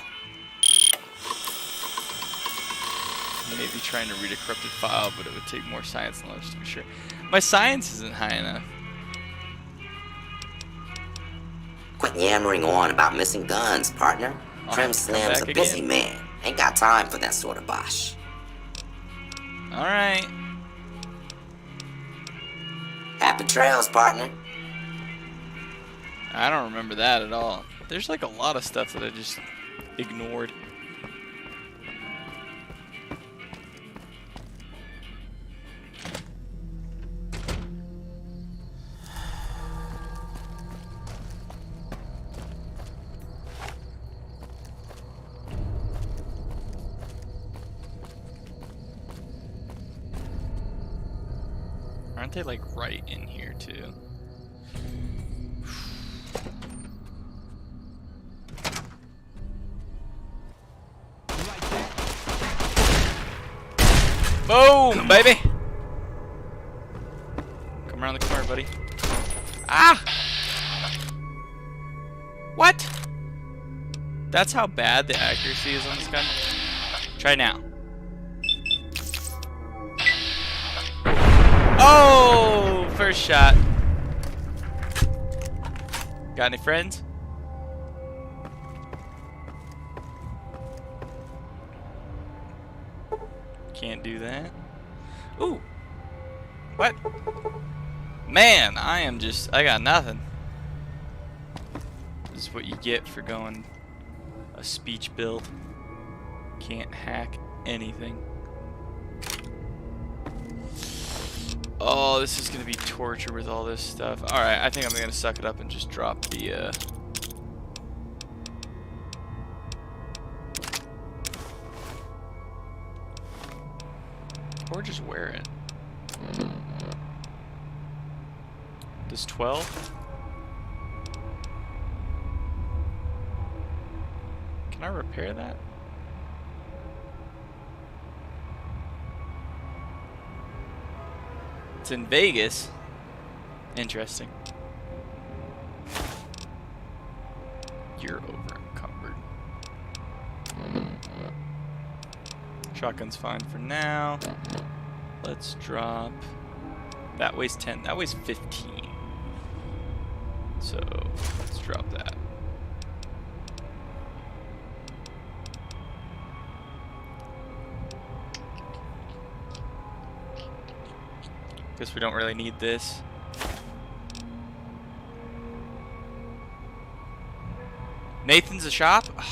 Speaker 1: Maybe trying to read a corrupted file, but it would take more science knowledge to be sure. My science isn't high enough.
Speaker 11: Quit yammering on about missing guns, partner. Prim Slim's a busy man. Ain't got time for that sort of bosh.
Speaker 1: Alright.
Speaker 11: Happy trails, partner.
Speaker 1: I don't remember that at all. There's like a lot of stuff that I just ignored. Aren't they like right in here too? Boom, baby! Come around the corner, buddy. Ah! What? That's how bad the accuracy is on this gun? Try now. Oh! First shot. Got any friends? Can't do that. Ooh. What? Man, I got nothing. This is what you get for going a speech build. Can't hack anything. Oh, this is gonna be torture with all this stuff. Alright, I think I'm gonna suck it up and just drop the or just wear it. Does 12? Can I repair that? It's in Vegas. Interesting. You're over encumbered. Shotgun's fine for now. Let's drop. That weighs 10. That weighs 15. So let's drop that. Guess we don't really need this. Nathan's a shop? Ugh.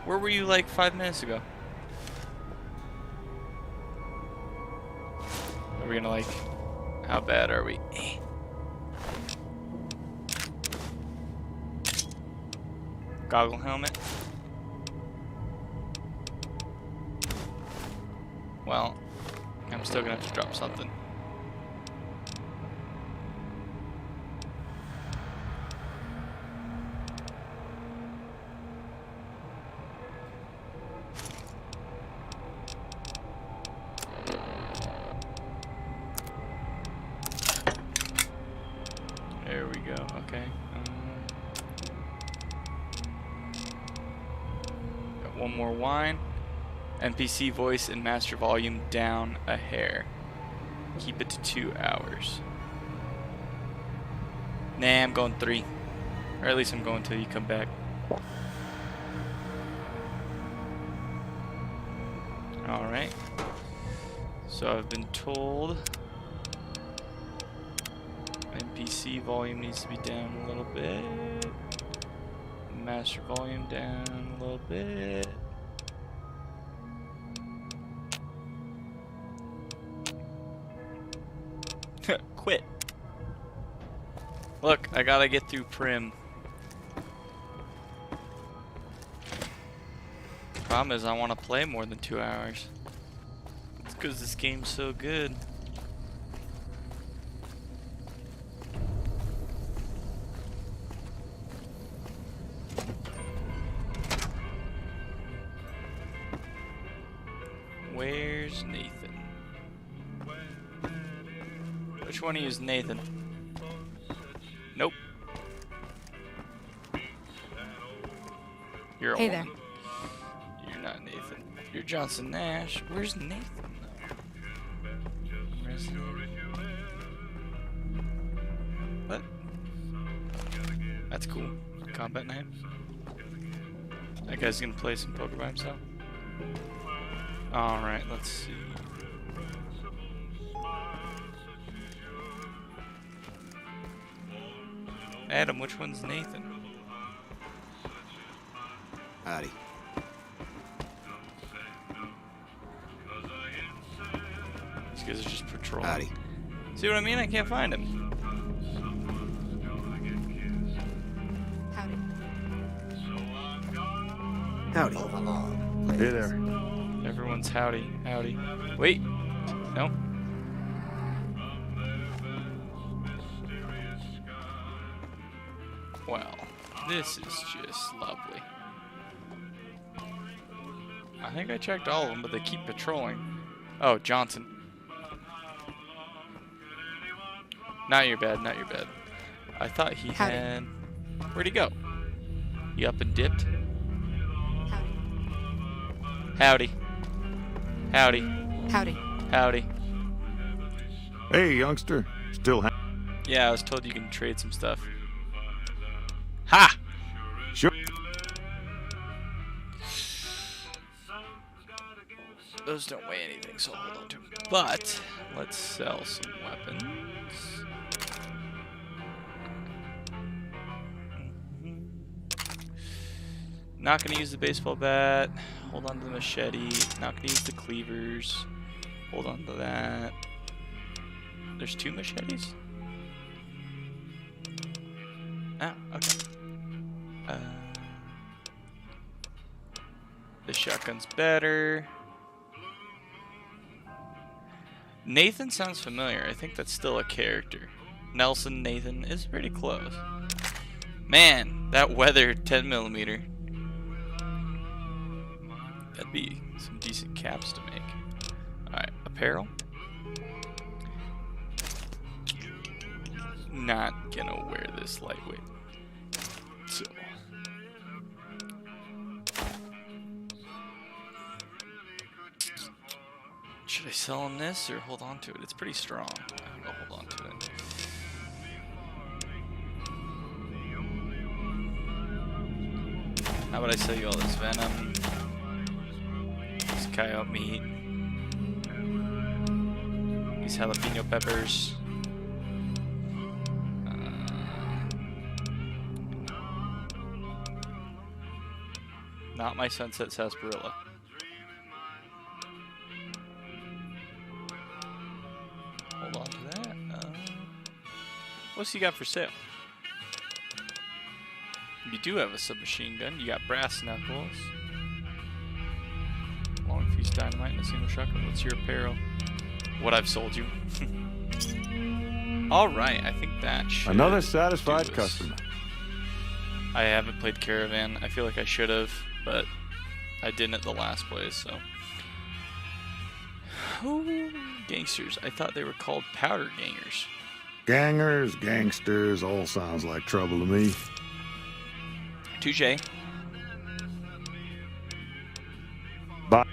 Speaker 1: Where were you like 5 minutes ago? Are we gonna like... How bad are we? Goggle helmet. Well, I'm still gonna have to drop something. There we go. Okay. Got one more wine. NPC voice and master volume down a hair. Keep it to 2 hours. Nah, I'm going 3. Or at least I'm going till you come back. Alright. So I've been told NPC volume needs to be down a little bit. Master volume down a little bit. Quit. Look, I gotta get through Prim. Problem is I want to play more than 2 hours. It's because this game's so good. Where's Nathan? Which one of you is Nathan? Nope. You're a
Speaker 10: Hey
Speaker 1: woman.
Speaker 10: there.
Speaker 1: You're not Nathan. You're Johnson Nash. Where's Nathan though? What? That's cool. Combat knife. That guy's gonna play some poker by himself. Alright, let's see. Adam, which one's Nathan?
Speaker 6: Howdy.
Speaker 1: These guys are just patrolling.
Speaker 6: Howdy.
Speaker 1: See what I mean? I can't find him.
Speaker 3: Howdy.
Speaker 8: Hey there.
Speaker 1: Everyone's howdy, howdy. Wait. No. Well, this is just lovely. I think I checked all of them, but they keep patrolling. Oh, Johnson. Not your bad, not your bad. I thought he
Speaker 10: Howdy.
Speaker 1: had... Where'd he go? He up and dipped? Howdy. Howdy.
Speaker 10: Howdy.
Speaker 1: Howdy.
Speaker 8: Hey, youngster. Still
Speaker 1: Yeah, I was told you can trade some stuff. Ha!
Speaker 8: Sure.
Speaker 1: Those don't weigh anything, so I'll hold on to them. But, let's sell some weapons. Not gonna use the baseball bat. Hold on to the machete. Not gonna use the cleavers. Hold on to that. There's 2 machetes? Ah, okay. The shotgun's better. Nathan sounds familiar. I think that's still a character. Nelson Nathan is pretty close. Man, that weather 10mm. That'd be some decent caps to make. Alright, apparel. Not gonna wear this lightweight. So. Should I sell him this or hold on to it? It's pretty strong. I'll hold on to it. How would I sell you all this venom? This coyote meat. These jalapeno peppers. Not my sunset sarsaparilla. Hold on to that. What's you got for sale? You do have a submachine gun. You got brass knuckles. Long fuse dynamite and a single shotgun. What's your apparel? What I've sold you. Alright, I think that should
Speaker 8: Another satisfied
Speaker 1: do us.
Speaker 8: customer.
Speaker 1: I haven't played Caravan. I feel like I should have, but I didn't at the last place, so. Ooh, gangsters. I thought they were called powder gangers.
Speaker 8: Gangers, gangsters, all sounds like trouble to me.
Speaker 1: Touche.
Speaker 8: Bye.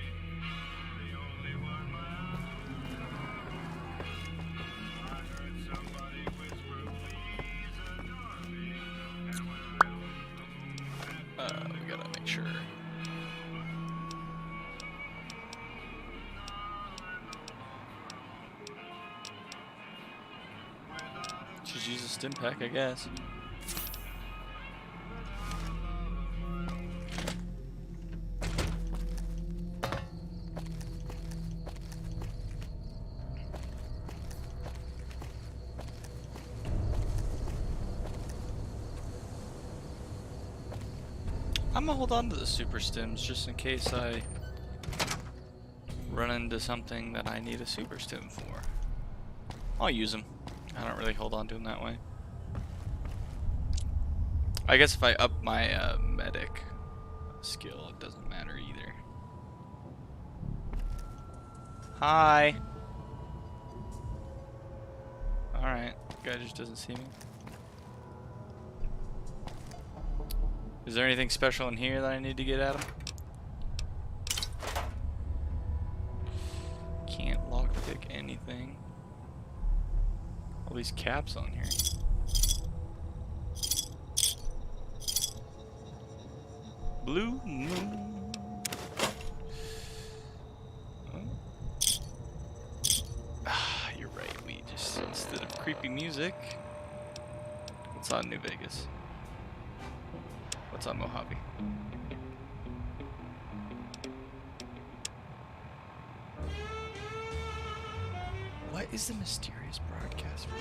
Speaker 1: We gotta make sure. Should use a stim pack, I guess. I'm gonna hold on to the super stims just in case I run into something that I need a super stim for. I'll use them. I don't really hold on to them that way. I guess if I up my medic skill, it doesn't matter either. Hi. Alright, guy just doesn't see me. Is there anything special in here that I need to get at him? Can't lockpick anything. All these caps on here. Blue moon. Ah, you're right. We just, instead of creepy music, what's on New Vegas? What's on Mojave? What is the mysterious broadcast for?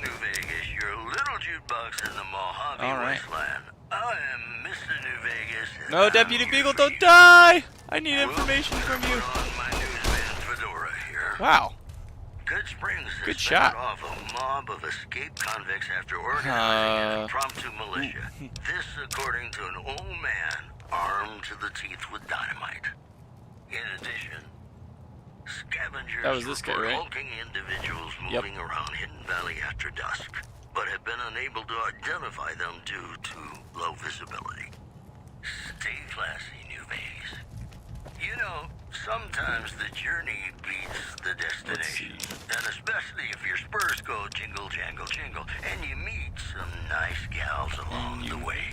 Speaker 2: New Vegas, your little jukebox in the Mojave Wasteland. I am Mr. New Vegas.
Speaker 1: No, Deputy Beagle, don't die! I need information from you.
Speaker 2: My newsman Fedora here.
Speaker 1: Wow.
Speaker 2: Good Springs
Speaker 1: Good shot.
Speaker 2: off a mob of escaped convicts after organizing an impromptu militia. This according to an old man armed to the teeth with dynamite. In addition, scavengers
Speaker 1: That was this guy, right?
Speaker 2: hulking individuals moving around Hidden Valley after dusk, but have been unable to identify them due to low visibility. Stay classy, New Vegas. You know, sometimes the journey beats the destination. And especially if your spurs go jingle, jangle, jingle, and you meet some nice gals along the way.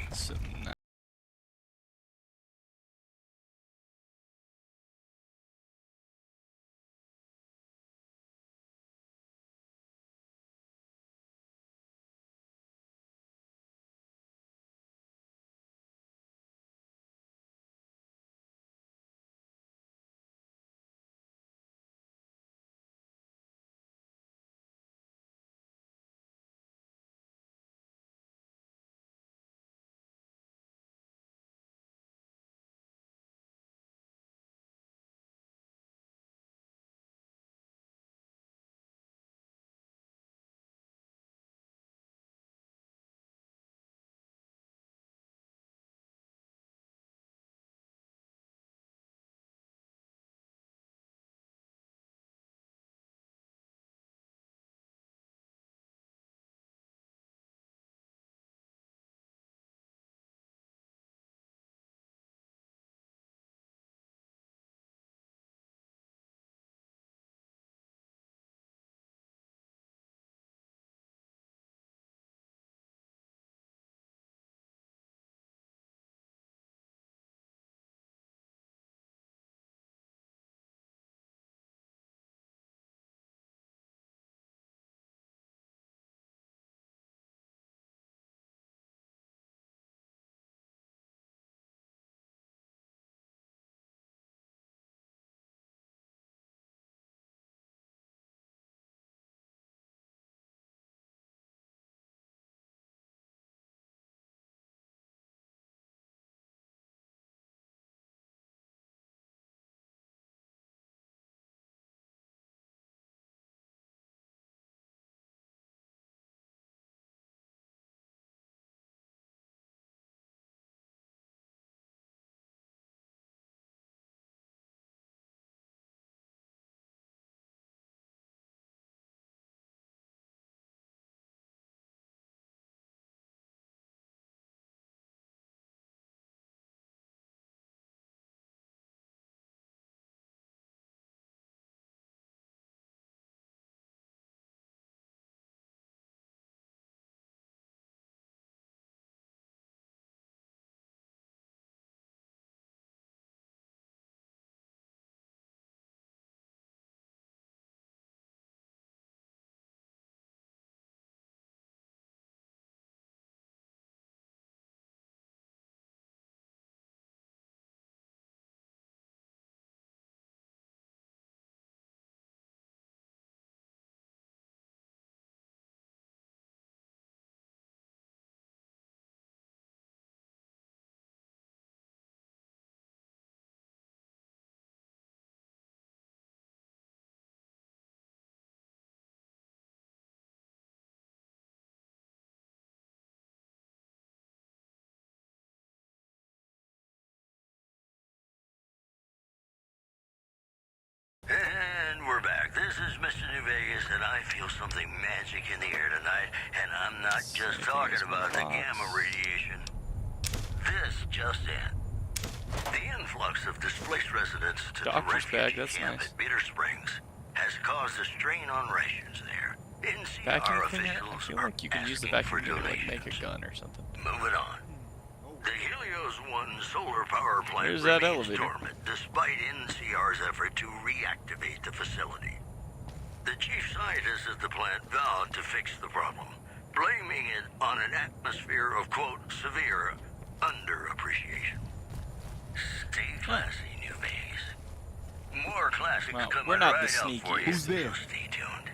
Speaker 2: And we're back. This is Mr. New Vegas, and I feel something magic in the air tonight, and I'm not just talking about the gamma radiation. This just in. The influx of displaced residents to the refugee camp at Bitter Springs has caused a strain on rations there.
Speaker 1: Vacuum cleaner? I feel like you can use the vacuum cleaner to like make a gun or something.
Speaker 2: Moving on. The Helios 1 solar power plant
Speaker 1: There's that
Speaker 2: remains
Speaker 1: elevator.
Speaker 2: dormant despite NCR's effort to reactivate the facility. The chief scientist at the plant vowed to fix the problem, blaming it on an atmosphere of, quote, severe underappreciation. Stay classy, New Vegas. More classics coming
Speaker 1: we're not
Speaker 2: right
Speaker 1: the
Speaker 2: up for you.
Speaker 1: sneakiest.
Speaker 2: Who's there? Stay tuned.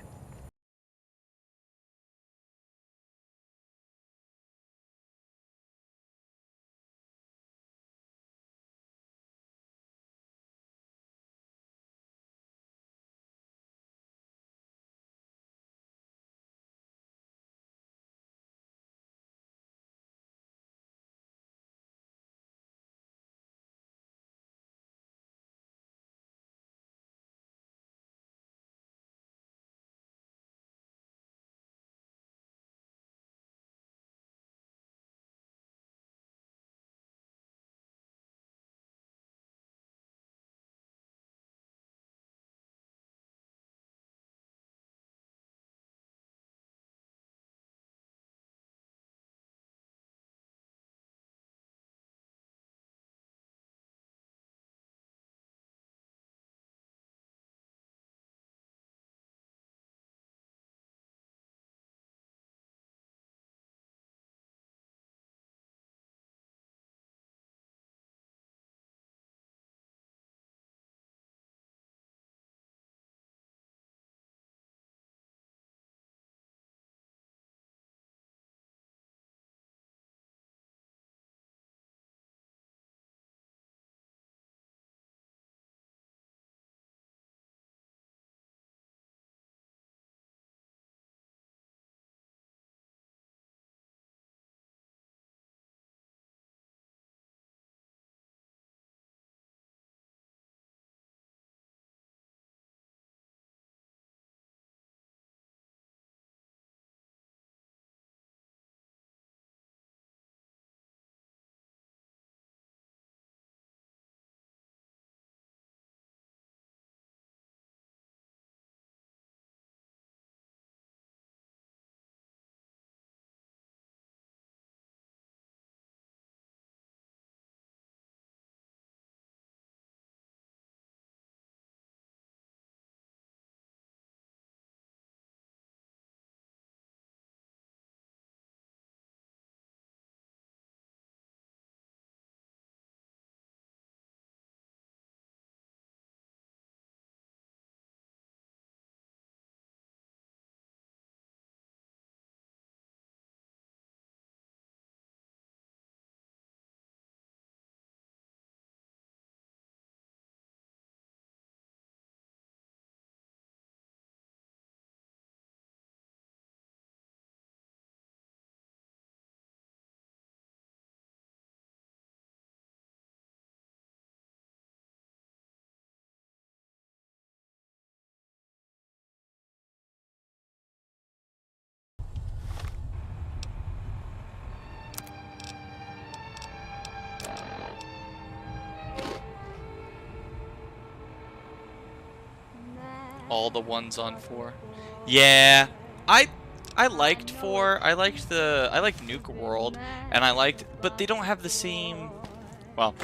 Speaker 1: all the ones on 4. Yeah, I liked 4. I liked Nuke World, and but they don't have the same. Well,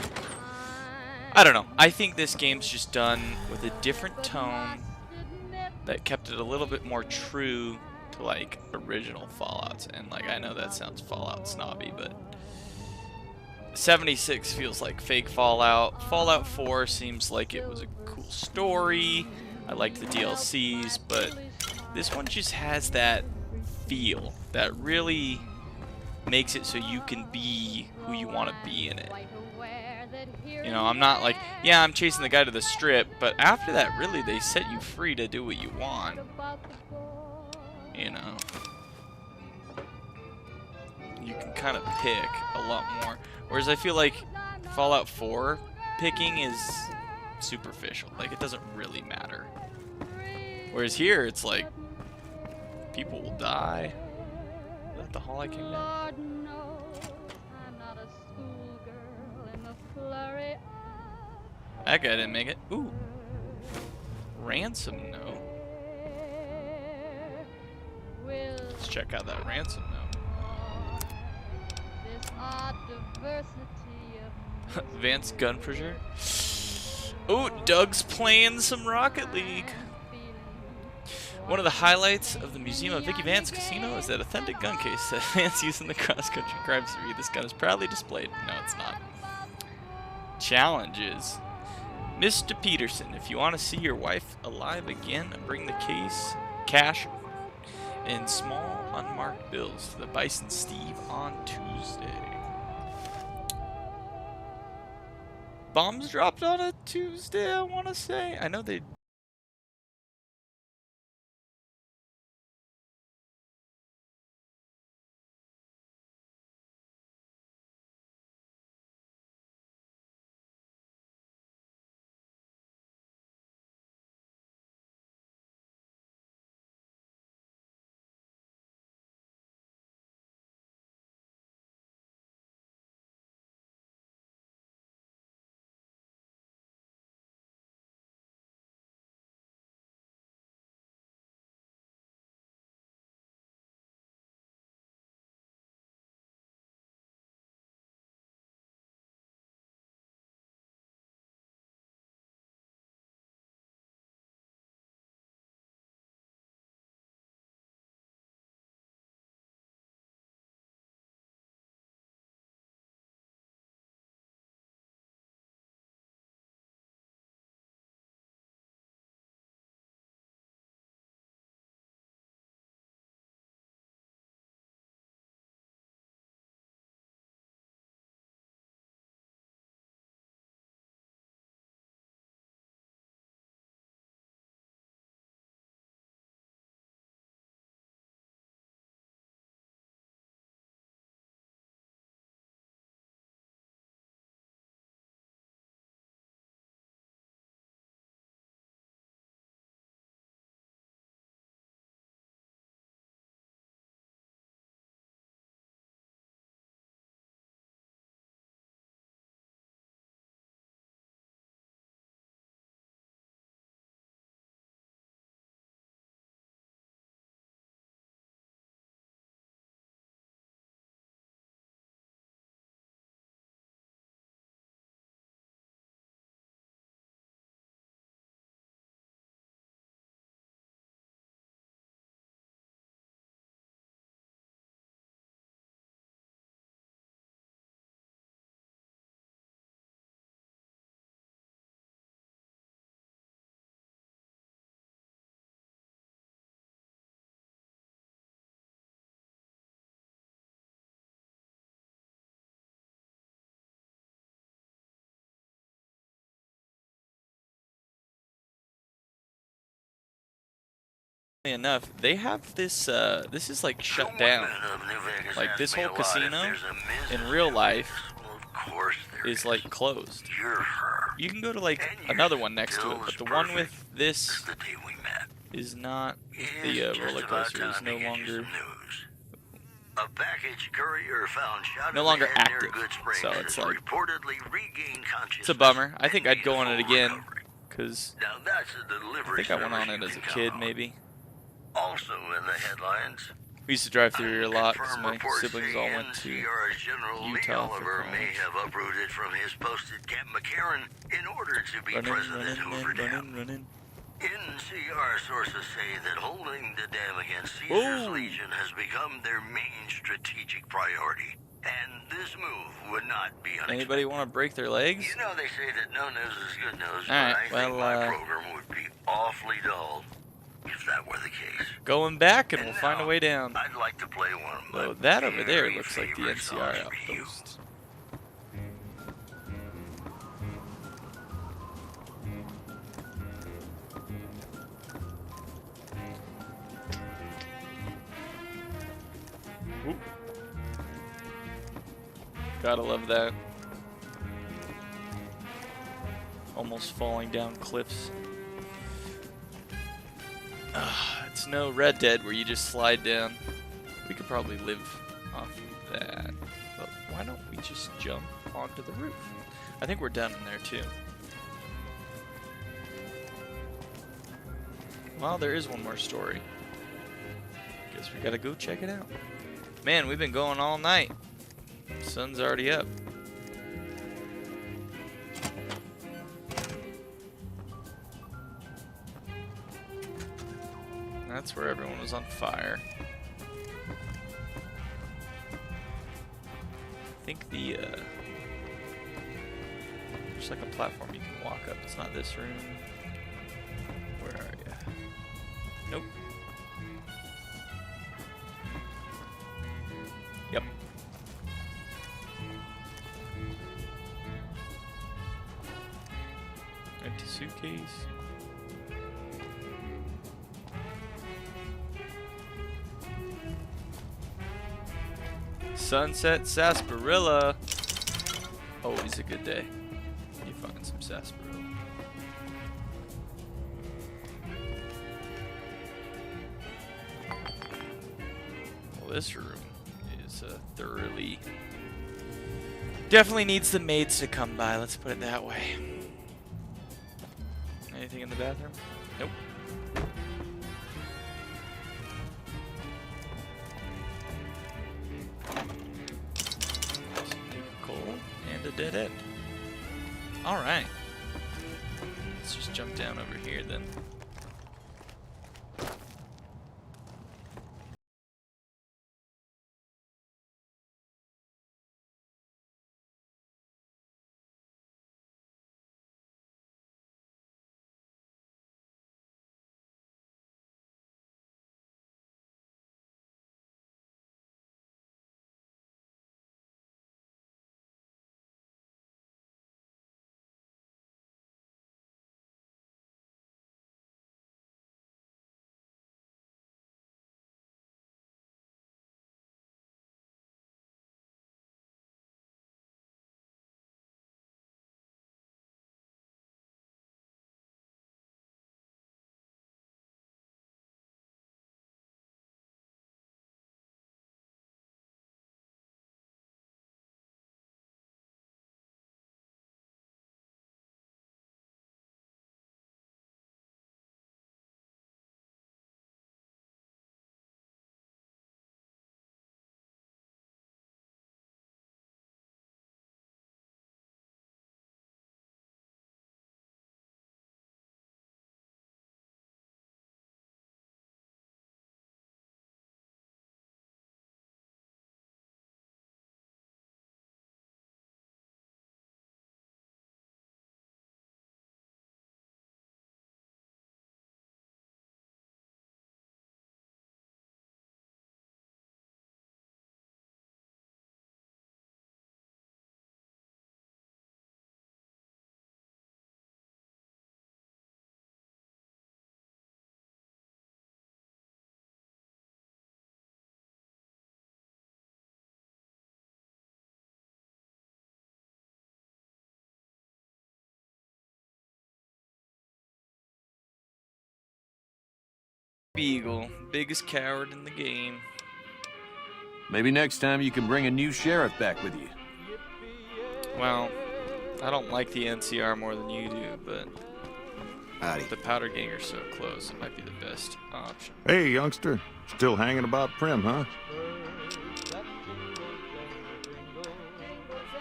Speaker 1: I don't know. I think this game's just done with a different tone that kept it a little bit more true to like original Fallouts. And like, I know that sounds Fallout snobby, but 76 feels like fake Fallout. Fallout 4 seems like it was a cool story. I liked the DLCs, but this one just has that feel that really makes it so you can be who you want to be in it. You know, I'm not like, yeah, I'm chasing the guy to the strip, but after that, really, they set you free to do what you want. You know, you can kind of pick a lot more. Whereas I feel like Fallout 4 picking is superficial. Like, it doesn't really matter. Whereas here, it's like, people will die. Is that the hall I came down? That guy didn't make it. Ooh. Ransom note. Let's check out that ransom note. Advanced gun for sure. Ooh, Doug's playing some Rocket League. One of the highlights of the Museum of Vicky Vance Casino is that authentic gun case that Vance used in the cross-country crime spree. This gun is proudly displayed. No, it's not. Challenges. Mr. Peterson, if you want to see your wife alive again, bring the cash in small unmarked bills to the Bison Steve on Tuesday. Bombs dropped on a Tuesday, I want to say. I know they... enough, they have this, this is like shut down. Like this whole casino in real life is like closed. You can go to like another one next to it, but the one with this is not, the roller coaster is no longer
Speaker 2: A package courier found shot
Speaker 1: no longer active, so it's like, it's a bummer. I think I'd go on it again, because
Speaker 2: Now that's a
Speaker 1: I
Speaker 2: delivery
Speaker 1: think I went on
Speaker 2: service
Speaker 1: it
Speaker 2: you
Speaker 1: as a
Speaker 2: can
Speaker 1: kid,
Speaker 2: count on.
Speaker 1: maybe.
Speaker 2: Also in the headlines,
Speaker 1: We used to drive through here a lot because
Speaker 2: confirmed
Speaker 1: my
Speaker 2: reports
Speaker 1: siblings
Speaker 2: say
Speaker 1: all went to
Speaker 2: NCR's General Lee
Speaker 1: Utah for
Speaker 2: Oliver may
Speaker 1: college.
Speaker 2: have uprooted from his post at Camp McCarran in order to be present at Hoover Dam.
Speaker 1: running.
Speaker 2: NCR sources say that holding the dam against Caesar's
Speaker 1: Whoa.
Speaker 2: Legion has become their main strategic priority. And this move would not be unexpected.
Speaker 1: Anybody want to break their legs?
Speaker 2: You know they say that no news is good news,
Speaker 1: All right,
Speaker 2: but I think
Speaker 1: well,
Speaker 2: my program would be awfully dull if that were the case.
Speaker 1: Going back, and we'll
Speaker 2: And
Speaker 1: find a
Speaker 2: now,
Speaker 1: way down.
Speaker 2: I'd like to play one of my
Speaker 1: So that over there
Speaker 2: very
Speaker 1: looks like the
Speaker 2: favorite
Speaker 1: NCR
Speaker 2: songs for you.
Speaker 1: outpost. Oop. Gotta love that. Almost falling down cliffs. It's no Red Dead where you just slide down. We could probably live off of that. But why don't we just jump onto the roof? I think we're done in there too. Well, there is one more story. Guess we gotta go check it out. Man, we've been going all night. Sun's already up. That's where everyone was on fire. I think the, there's like a platform you can walk up. It's not this room. Where are you? Nope. Yep. Empty suitcase. Sunset sarsaparilla. Always a good day. You find some sarsaparilla. Well, this room is thoroughly. Definitely needs the maids to come by. Let's put it that way. Anything in the bathroom? Nope. And a dead end. Alright. Let's just jump down over here then. Beagle, biggest coward in the game.
Speaker 13: Maybe next time you can bring a new sheriff back with you.
Speaker 1: Well, I don't like the NCR more than you do, but
Speaker 6: Howdy.
Speaker 1: The powder gang are so close, it might be the best option.
Speaker 8: Hey, youngster. Still hanging about Prim, huh?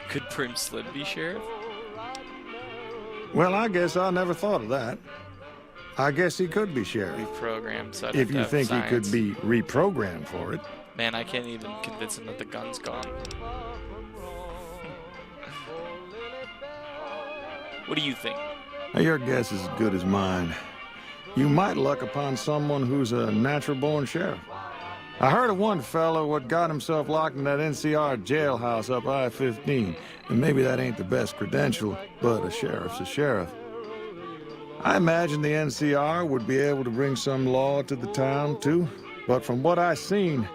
Speaker 1: Could Prim Slim be sheriff?
Speaker 8: Well, I guess I never thought of that. I guess he could be sheriff.
Speaker 1: Reprogrammed, so I'd
Speaker 8: If
Speaker 1: have to
Speaker 8: you
Speaker 1: have
Speaker 8: think he could
Speaker 1: science.
Speaker 8: be reprogrammed for it.
Speaker 1: Man, I can't even convince him that the gun's gone. What do you think?
Speaker 8: Now, your guess is as good as mine. You might luck upon someone who's a natural-born sheriff. I heard of one fellow what got himself locked in that NCR jailhouse up I-15, and maybe that ain't the best credential, but a sheriff's a sheriff. I imagine the NCR would be able to bring some law to the town, too, but from what I seen,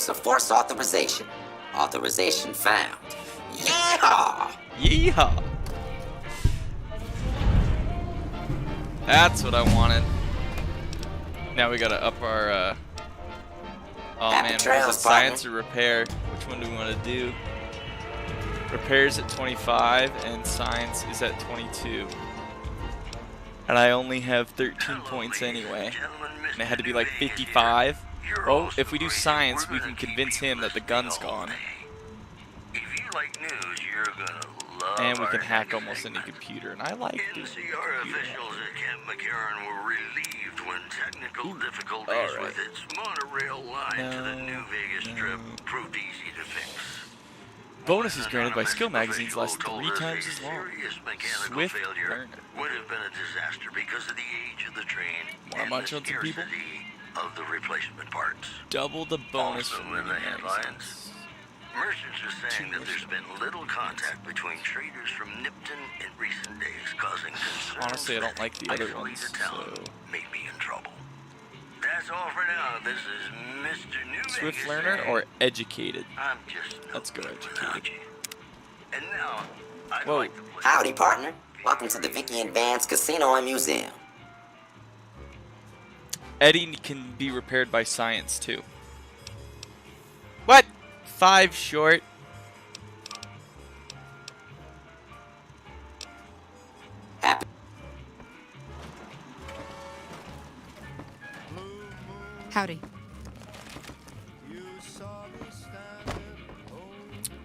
Speaker 11: So force authorization. Authorization found. Yeehaw!
Speaker 1: Yeehaw! That's what I wanted. Now we gotta up our, Oh
Speaker 11: Happy
Speaker 1: man, what
Speaker 11: trails,
Speaker 1: is it? Science or repair? Which one do we want to do? Repairs at 25 and science is at 22. And I only have 13 points anyway. And it had to be like 55. Well, if we do science, we can convince him that the gun's gone. And we can hack almost any computer, and I like doing
Speaker 2: NCR officials at Camp McCarran were relieved when technical difficulties with its monorail line to the New Vegas Strip proved easy to fix.
Speaker 1: Bonuses granted by skill magazines last 3 times as long. Swift learner.
Speaker 2: Would have been a disaster because of the age of the train
Speaker 1: Wanna munch on some people?
Speaker 2: of the replacement parts.
Speaker 1: Double the bonus
Speaker 2: Also
Speaker 1: from
Speaker 2: in the headlines,
Speaker 1: magazines.
Speaker 2: merchants are saying that there's been little contact between traders from Nipton in recent days, causing concerns.
Speaker 1: Honestly, I don't like the other
Speaker 2: Isolated
Speaker 1: ones,
Speaker 2: talent
Speaker 1: so...
Speaker 2: may be in trouble. That's all for now. This is Mr. New
Speaker 1: Swift
Speaker 2: Vegas
Speaker 1: learner
Speaker 2: saying,
Speaker 1: or educated?
Speaker 2: I'm just
Speaker 1: Let's go educated.
Speaker 2: And now, I'd
Speaker 1: Whoa.
Speaker 2: like to play.
Speaker 11: Howdy, partner. Welcome to the Vicky and Vance Casino and Museum.
Speaker 1: Eddie can be repaired by science too. What? 5 short.
Speaker 11: Happy.
Speaker 10: Howdy.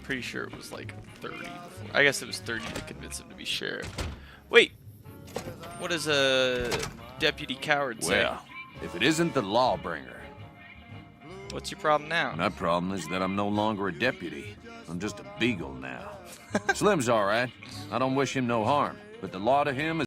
Speaker 1: Pretty sure it was like 30 before. I guess it was 30 to convince him to be sheriff. Wait. What does a deputy coward say?
Speaker 13: Well, if it isn't the lawbringer.
Speaker 1: What's your problem now?
Speaker 13: My problem is that I'm no longer a deputy. I'm just a beagle now. Slim's all right. I don't wish him no harm. But the law to him is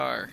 Speaker 1: are.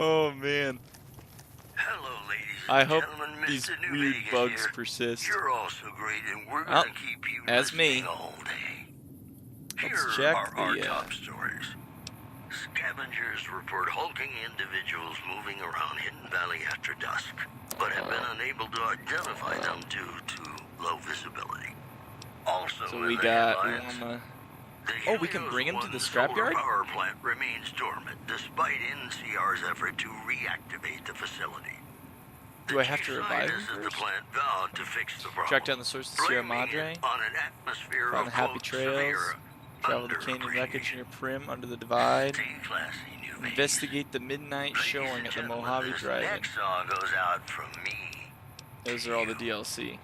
Speaker 1: Oh man.
Speaker 2: Hello, ladies and
Speaker 1: I hope
Speaker 2: gentlemen,
Speaker 1: these
Speaker 2: Mr. New
Speaker 1: weird
Speaker 2: Vegas
Speaker 1: bugs
Speaker 2: here.
Speaker 1: persist.
Speaker 2: You're all so great, and we're
Speaker 1: Well,
Speaker 2: gonna keep you
Speaker 1: as me.
Speaker 2: listening all day.
Speaker 1: Let's
Speaker 2: Here
Speaker 1: check
Speaker 2: are our
Speaker 1: the,
Speaker 2: top stories. Scavengers report hulking individuals moving around Hidden Valley after dusk, but have been unable to identify them due to low visibility. Also,
Speaker 1: So
Speaker 2: in
Speaker 1: we
Speaker 2: the
Speaker 1: got
Speaker 2: headlines,
Speaker 1: Lama.
Speaker 2: the
Speaker 1: Oh, we can
Speaker 2: Helios
Speaker 1: bring him to
Speaker 2: 1
Speaker 1: the
Speaker 2: solar
Speaker 1: scrapyard?
Speaker 2: power plant remains dormant despite NCR's effort to reactivate the facility.
Speaker 1: Do I have to revive him
Speaker 2: Scientists at the
Speaker 1: first?
Speaker 2: plant vowed to fix the problem.
Speaker 1: Track down the source of the Sierra
Speaker 2: blaming
Speaker 1: Madre.
Speaker 2: it on an atmosphere
Speaker 1: Find
Speaker 2: of
Speaker 1: the happy
Speaker 2: quote,
Speaker 1: trails.
Speaker 2: severe
Speaker 1: Travel the canyon wreckage near Prim under the divide.
Speaker 2: Stay classy, New Vegas.
Speaker 1: Investigate the midnight showing at the Mojave
Speaker 2: This
Speaker 1: Drive-In.
Speaker 2: next song goes out from me.
Speaker 1: Those are all the DLC.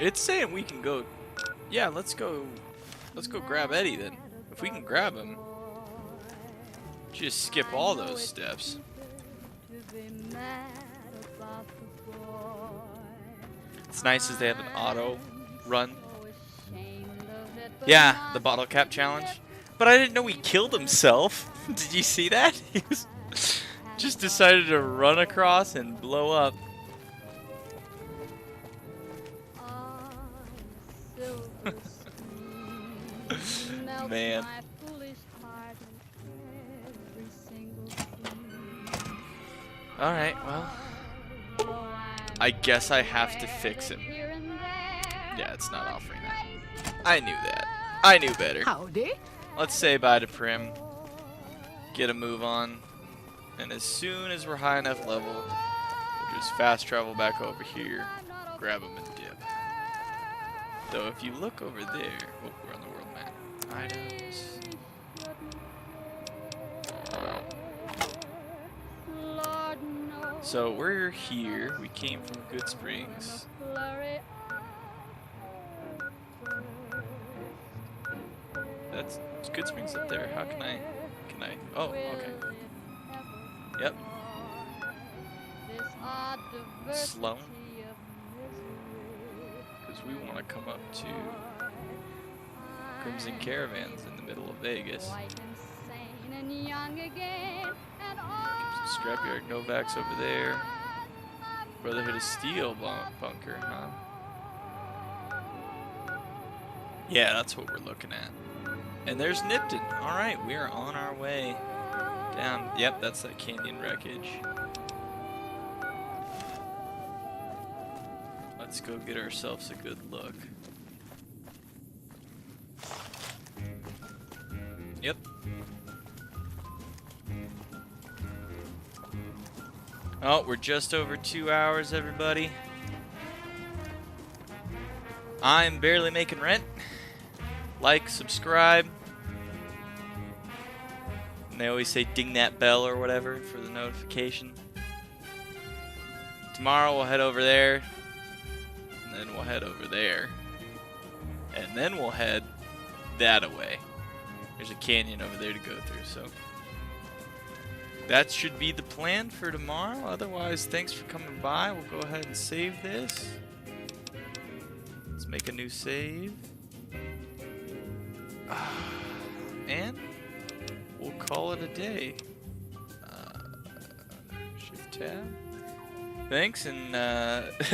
Speaker 1: It's saying we can go. Yeah, let's go. Let's go grab Eddie then. If we can grab him, just skip all those steps. It's nice as they have an auto run. Yeah, the bottle cap challenge. But I didn't know he killed himself. Did you see that? He was just decided to run across and blow up. Man. Alright, well. I guess I have to fix him. Yeah, it's not offering that. I knew that. I knew better.
Speaker 9: Howdy.
Speaker 1: Let's say bye to Prim. Get a move on. And as soon as we're high enough level, we'll just fast travel back over here, grab him and dip. Though if you look over there, oh, we're on the world map. Items. So we're here. We came from Good Springs. That's Good Springs up there. How can I? Oh, okay. Yep. Sloan. Because we want to come up to Crimson Caravans in the middle of Vegas.
Speaker 7: and young again, and all
Speaker 1: Scrapyard Novak's over there. Brotherhood of Steel bunker, huh? Yeah, that's what we're looking at. And there's Nipton. Alright, we are on our way down. Yep, that's that canyon wreckage. Let's go get ourselves a good look. Yep. Oh, we're just over 2 hours, everybody. I'm barely making rent. Like, subscribe. And they always say ding that bell or whatever for the notification. Tomorrow we'll head over there. And then we'll head over there. And then we'll head that away. There's a canyon over there to go through, so that should be the plan for tomorrow. Otherwise, thanks for coming by. We'll go ahead and save this. Let's make a new save. And we'll call it a day. Shift tab. Thanks, and